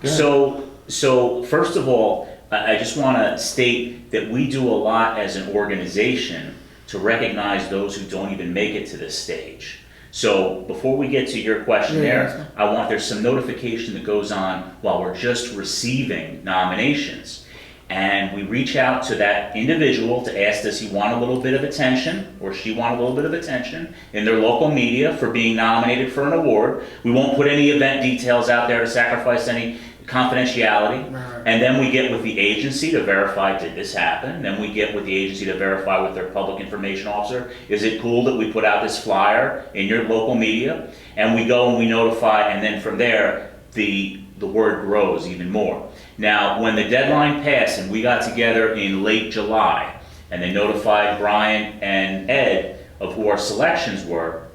So first of all, I just want to state that we do a lot as an organization to recognize those who don't even make it to this stage. So before we get to your question there, there's some notification that goes on while we're just receiving nominations. And we reach out to that individual to ask, does he want a little bit of attention, or she want a little bit of attention in their local media for being nominated for an award. We won't put any event details out there to sacrifice any confidentiality. And then we get with the agency to verify, did this happen? Then we get with the agency to verify with their public information officer, is it cool that we put out this flyer in your local media? And we go and we notify, and then from there, the word grows even more. Now, when the deadline passed and we got together in late July, and they notified Brian and Ed of who our selections were,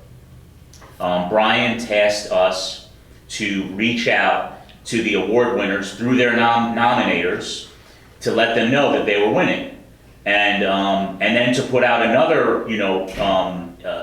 Brian tasked us to reach out to the award winners through their nominators to let them know that they were winning, and then to put out another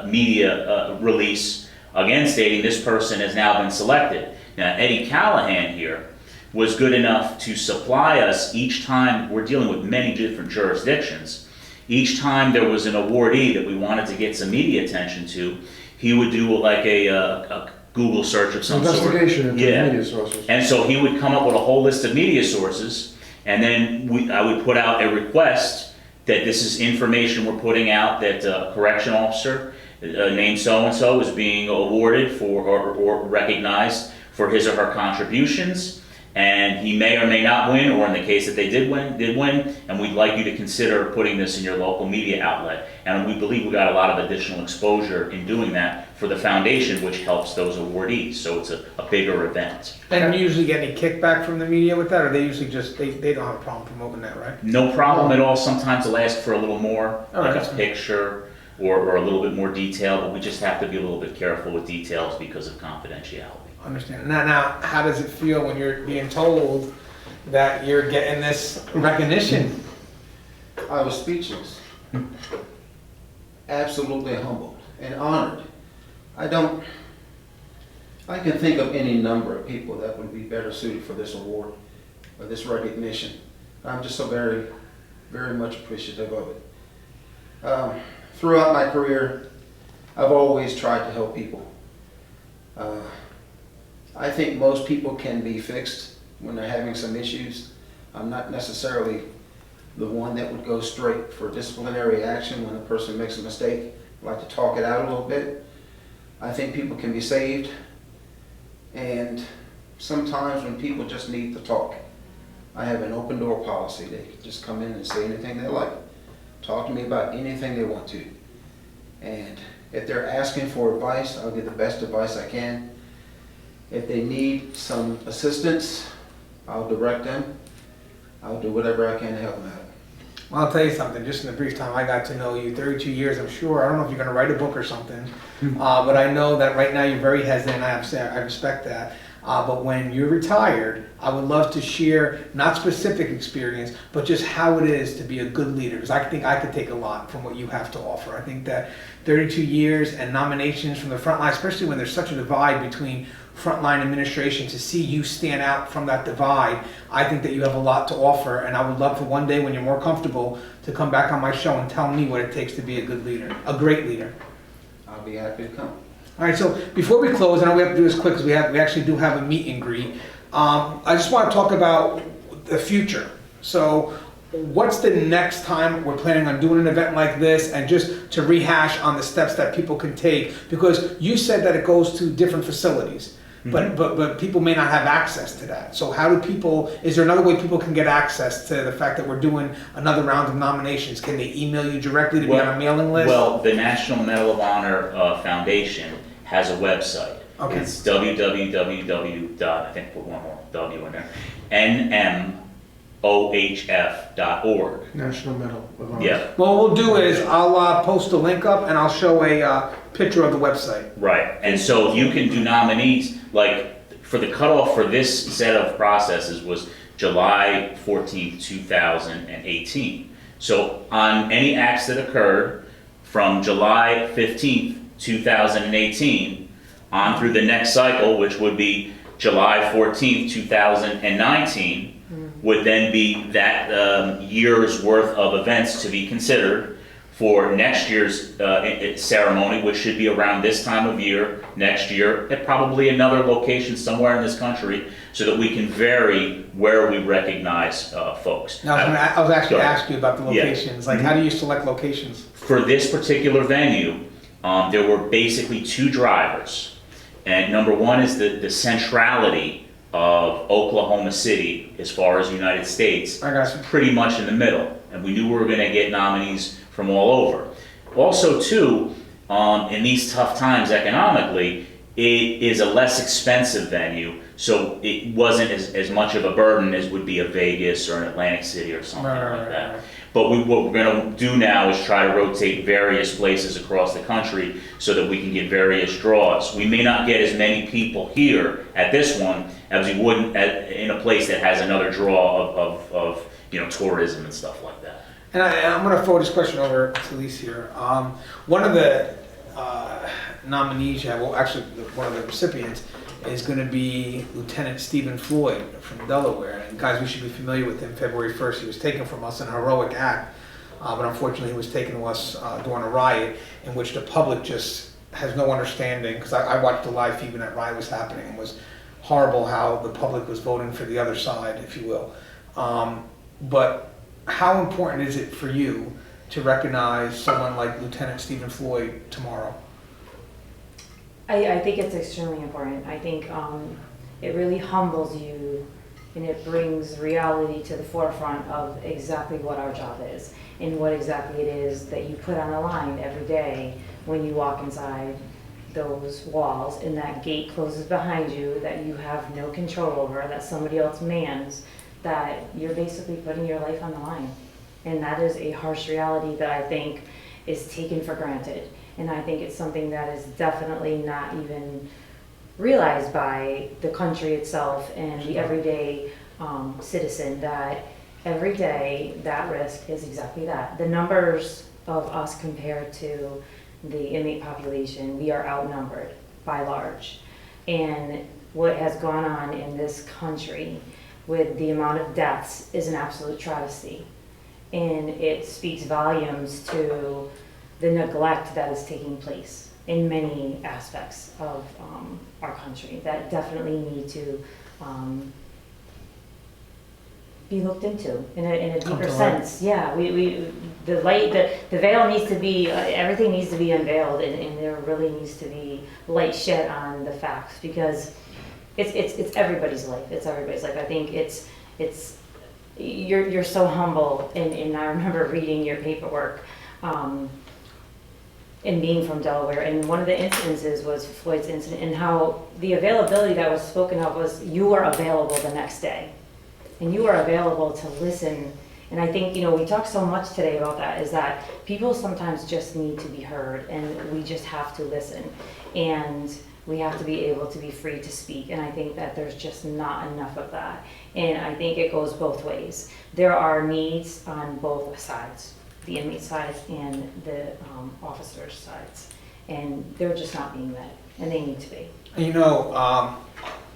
media release again stating this person has now been selected. Now Eddie Callahan here was good enough to supply us each time. We're dealing with many different jurisdictions. Each time there was an awardee that we wanted to get some media attention to, he would do like a Google search of some sort. Investigation into media sources. And so he would come up with a whole list of media sources, and then I would put out a request that this is information we're putting out that a correction officer named so-and-so is being awarded for or recognized for his or her contributions, and he may or may not win, or in the case that they did win, and we'd like you to consider putting this in your local media outlet. And we believe we got a lot of additional exposure in doing that for the foundation, which helps those awardees, so it's a bigger event. And you usually get any kickback from the media with that, or they usually just, they don't have a problem promoting that, right? No problem at all. Sometimes they'll ask for a little more, like that's a fine. picture or a little bit more detail, but we just have to be a little bit careful with details because of confidentiality. Understand. Now, how does it feel when you're being told that you're getting this recognition? I was speechless. Absolutely humbled and honored. I can think of any number of people that would be better suited for this award, or this recognition. I'm just so very, very much appreciative of it. Throughout my career, I've always tried to help people. I think most people can be fixed when they're having some issues. I'm not necessarily the one that would go straight for disciplinary action when a person makes a mistake. I like to talk it out a little bit. I think people can be saved, and sometimes when people just need to talk, I have an open door policy. They can just come in and say anything they like. Talk to me about anything they want to. And if they're asking for advice, I'll give the best advice I can. If they need some assistance, I'll direct them. I'll do whatever I can to help them out. Well, I'll tell you something, just in the brief time I got to know you, 32 years, I'm sure, I don't know if you're gonna write a book or something, but I know that right now you're very hesitant, I respect that. But when you're retired, I would love to share, not specific experience, but just how it is to be a good leader, because I think I could take a lot from what you have to offer. I think that 32 years and nominations from the front line, especially when there's such a divide between frontline administration, to see you stand out from that divide, I think that you have a lot to offer, and I would love for one day when you're more comfortable to come back on my show and tell me what it takes to be a good leader, a great leader. I'll be happy to come. All right, so before we close, I know we have to do this quick because we actually do have a meet and greet. I just want to talk about the future. So what's the next time we're planning on doing an event like this, and just to rehash on the steps that people can take, because you said that it goes to different facilities. But people may not have access to that. So how do people, is there another way people can get access to the fact that we're doing another round of nominations? Can they email you directly to be on a mailing list? Well, the National Medal of Honor Foundation has a website. Okay. It's www. I think put one more W in there. nmohf.org. National Medal of Honor. Yeah. What we'll do is I'll post a link up and I'll show a picture of the website. Right, and so you can do nominees, like for the cutoff for this set of processes was July 14th, 2018. So on any acts that occurred from July 15th, 2018 on through the next cycle, which would be July 14th, 2019, would then be that year's worth of events to be considered for next year's ceremony, which should be around this time of year, next year, at probably another location somewhere in this country, so that we can vary where we recognize folks. Now, I was actually asking you about the Yeah. locations. Like, how do you select locations? For this particular venue, there were basically two drivers. And number one is the centrality of Oklahoma City as far as the United States. I got you. Pretty much in the middle. And we knew we were going to get nominees from all over. Also, too, in these tough times economically, it is a less expensive venue, so it wasn't as much of a burden as would be a Vegas or an Atlantic City or something like that. But what we're going to do now is try to rotate various places across the country so that we can get various draws. We may not get as many people here at this one as we would in a place that has another draw of tourism and stuff like that. And I'm going to forward this question over to Lise here. One of the nominees you have, well, actually, one of the recipients is going to be Lieutenant Stephen Floyd from Delaware. And guys, we should be familiar with him. February 1st, he was taken from us in a heroic act, but unfortunately, he was taken to us during a riot in which the public just has no understanding. Because I watched the live feed when that riot was happening, and it was horrible how the public was voting for the other side, if you will. But how important is it for you to recognize someone like Lieutenant Stephen Floyd tomorrow? I think it's extremely important. I think it really humbles you and it brings reality to the forefront of exactly what our job is and what exactly it is that you put on the line every day when you walk inside those walls and that gate closes behind you that you have no control over, that somebody else mans, that you're basically putting your life on the line. And that is a harsh reality that I think is taken for granted. And I think it's something that is definitely not even realized by the country itself and the everyday citizen, that every day that risk is exactly that. The numbers of us compared to the inmate population, we are outnumbered by large. And what has gone on in this country with the amount of deaths is an absolute travesty. And it speaks volumes to the neglect that is taking place in many aspects of our country that definitely need to be looked into in a deeper sense. Yeah, the light, the veil needs to be, everything needs to be unveiled, and there really needs to be light shed on the facts, because it's everybody's life. It's everybody's life. I think you're so humble, and I remember reading your paperwork. And being from Delaware, and one of the incidences was Floyd's incident, and how the availability that was spoken of was you were available the next day, and you were available to listen. And I think, we talk so much today about that, is that people sometimes just need to be heard, and we just have to listen, and we have to be able to be free to speak. And I think that there's just not enough of that, and I think it goes both ways. There are needs on both sides, the inmate sides and the officers' sides, and they're just not being met, and they need to be.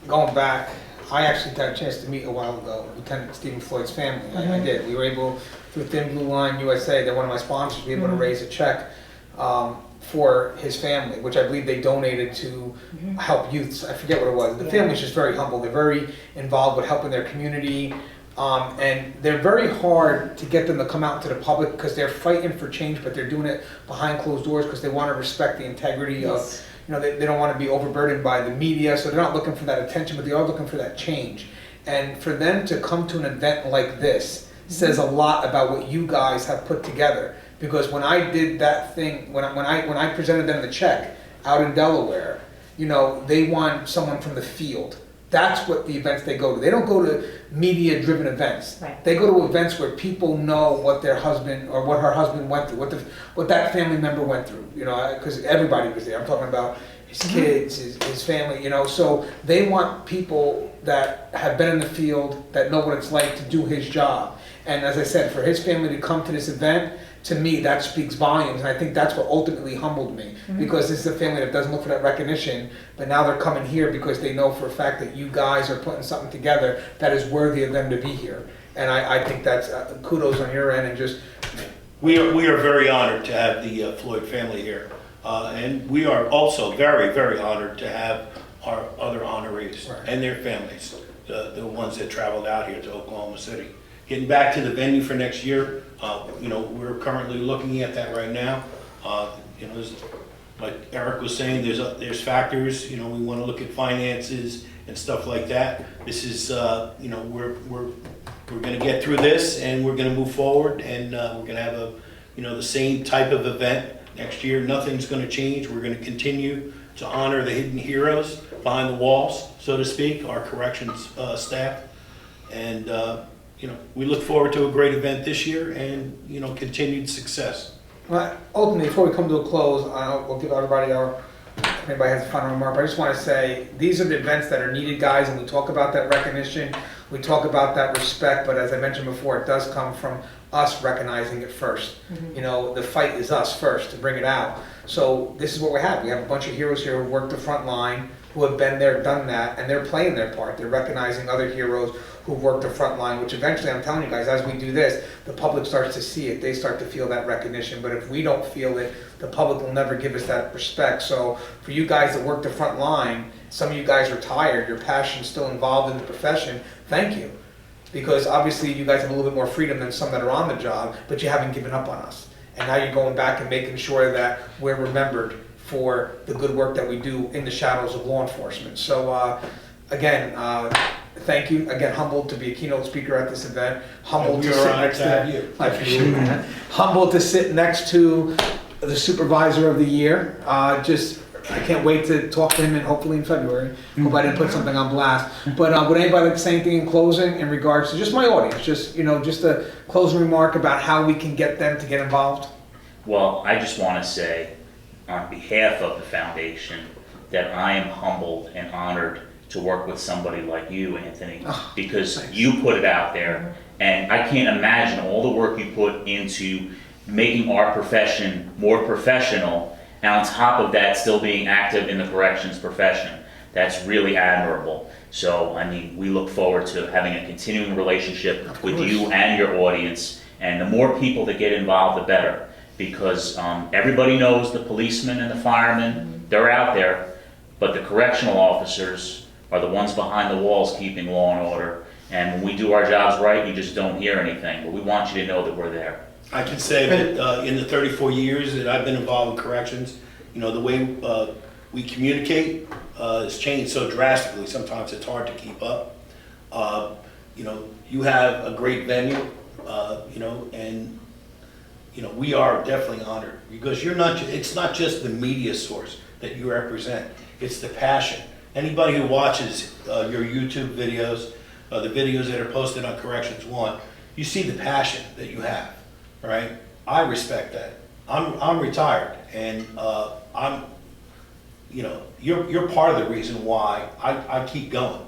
Going back, I actually got a chance to meet a while ago Lieutenant Stephen Floyd's family. I did. We were able, through Thin Blue Line USA, they're one of my sponsors, be able to raise a check for his family, which I believe they donated to help youths. I forget what it was. The family's just very humble. They're very involved with helping their community. And they're very hard to get them to come out to the public, because they're fighting for change, but they're doing it behind closed doors because they want to respect the integrity of, they don't want to be overburdened by the media, so they're not looking for that attention, but they are looking for that change. And for them to come to an event like this says a lot about what you guys have put together. Because when I did that thing, when I presented them the check out in Delaware, they want someone from the field. That's what the events they go to. They don't go to media-driven events. Right. They go to events where people know what their husband or what her husband went through, what that family member went through. Because everybody was there. I'm talking about his kids, his family. So they want people that have been in the field, that know what it's like to do his job. And as I said, for his family to come to this event, to me, that speaks volumes, and I think that's what ultimately humbled me, because this is a family that doesn't look for that recognition, but now they're coming here because they know for a fact that you guys are putting something together that is worthy of them to be here. And I think that's kudos on your end, and just... We are very honored to have the Floyd family here, and we are also very, very honored to have our other honorees and their families, the ones that traveled out here to Oklahoma City. Getting back to the venue for next year, we're currently looking at that right now. Like Eric was saying, there's factors. We want to look at finances and stuff like that. This is, we're going to get through this, and we're going to move forward, and we're going to have the same type of event next year. Nothing's going to change. We're going to continue to honor the hidden heroes behind the walls, so to speak, our corrections staff, and. We look forward to a great event this year and, continued success. Well, ultimately, before we come to a close, we'll give everybody if anybody has a final remark, but I just want to say, these are the events that are needed, guys, and we talk about that recognition, we talk about that respect, but as I mentioned before, it does come from us recognizing it first. The fight is us first to bring it out. So this is what we have. We have a bunch of heroes here who work the front line, who have been there, done that, and they're playing their part. They're recognizing other heroes who work the front line, which eventually, I'm telling you guys, as we do this, the public starts to see it. They start to feel that recognition. But if we don't feel it, the public will never give us that respect. So for you guys that work the front line, some of you guys are tired, your passion's still involved in the profession, thank you. Because obviously you guys have a little bit more freedom than some that are on the job, but you haven't given up on us. And now you're going back and making sure that we're remembered for the good work that we do in the shadows of law enforcement. So again, thank you. Again, humbled to be a keynote speaker at this event. Humbled We to are sit honored next to to have you. I appreciate that. Humbled to sit next to the supervisor of the year. I can't wait to talk to him and hopefully in February. Hope I didn't put something on blast. But would anybody like to say anything in closing in regards to just my audience? Just a closing remark about how we can get them to get involved? Well, I just want to say on behalf of the foundation that I am humbled and honored to work with somebody like you, Anthony, because you put it out there, and I can't imagine all the work you put into making our profession more professional, and on top of that, still being active in the corrections profession. That's really admirable. So, I mean, we look forward to having a continuing relationship with you and your audience, and the more people that get involved, the better, because everybody knows the policemen and the firemen, they're out there, but the correctional officers are the ones behind the walls keeping law and order. And when we do our jobs right, you just don't hear anything. But we want you to know that we're there. I can say that in the 34 years that I've been involved in corrections, the way we communicate has changed so drastically. Sometimes it's hard to keep up. You have a great venue, and we are definitely honored because it's not just the media source that you represent. It's the passion. Anybody who watches your YouTube videos, the videos that are posted on Corrections One, you see the passion that you have, right? I respect that. I'm retired, and you're part of the reason why I keep going.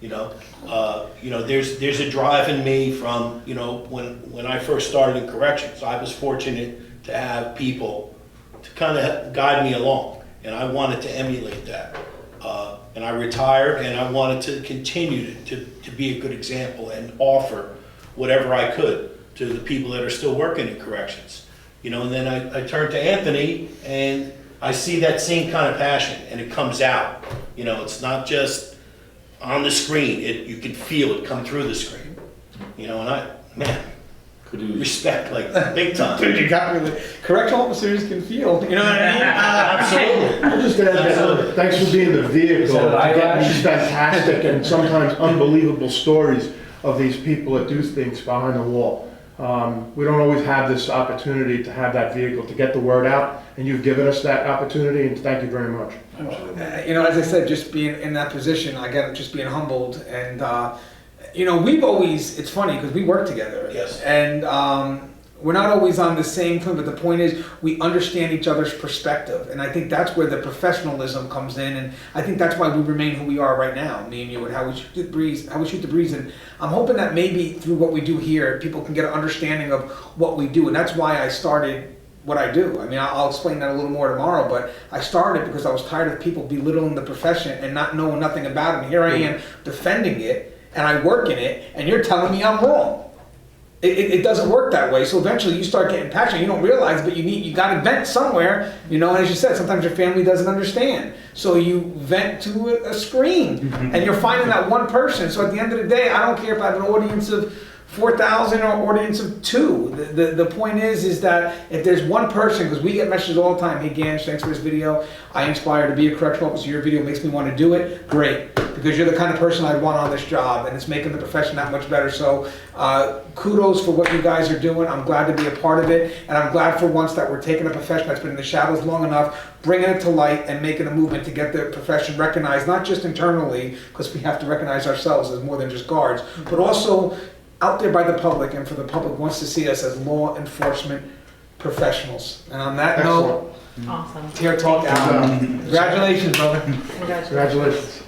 There's a drive in me from when I first started in corrections. I was fortunate to have people to kind of guide me along, and I wanted to emulate that. And I retired, and I wanted to continue to be a good example and offer whatever I could to the people that are still working in corrections. And then I turned to Anthony, and I see that same kind of passion, and it comes out. It's not just on the screen. You can feel it come through the screen. Respect, like, big time. Dude, you got me. Correctional officers can feel, you know what I mean? Absolutely. I'll just add that, thanks for being the vehicle to get these fantastic and sometimes unbelievable stories of these people that do things behind the wall. We don't always have this opportunity to have that vehicle to get the word out, and you've given us that opportunity, and thank you very much. As I said, just being in that position, just being humbled, and we've always, it's funny because we work together. Yes. And we're not always on the same point, but the point is we understand each other's perspective. And I think that's where the professionalism comes in. And I think that's why we remain who we are right now, me and you, and how we shoot the breeze. And I'm hoping that maybe through what we do here, people can get an understanding of what we do. And that's why I started what I do. I mean, I'll explain that a little more tomorrow, but I started because I was tired of people belittling the profession and not knowing nothing about it. And here I am defending it, and I work in it, and you're telling me I'm wrong. It doesn't work that way. So eventually you start getting passionate. You don't realize, but you got to vent somewhere. And as you said, sometimes your family doesn't understand. So you vent to a screen, and you're finding that one person. So at the end of the day, I don't care if I have an audience of 4,000 or an audience of 2. The point is that if there's one person, because we get messages all the time, hey Gange, thanks for this video. I inspire to be a correctional officer. Your video makes me want to do it. Great, because you're the kind of person I'd want on this job, and it's making the profession that much better. So kudos for what you guys are doing. I'm glad to be a part of it, and I'm glad for once that we're taking a profession that's been in the shadows long enough, bringing it to light, and making a movement to get the profession recognized, not just internally, because we have to recognize ourselves as more than just guards, but also out there by the public, and for the public wants to see us as law enforcement professionals. And on that note, awesome. Tier Talk out. Congratulations, brother. Congratulations. Congratulations.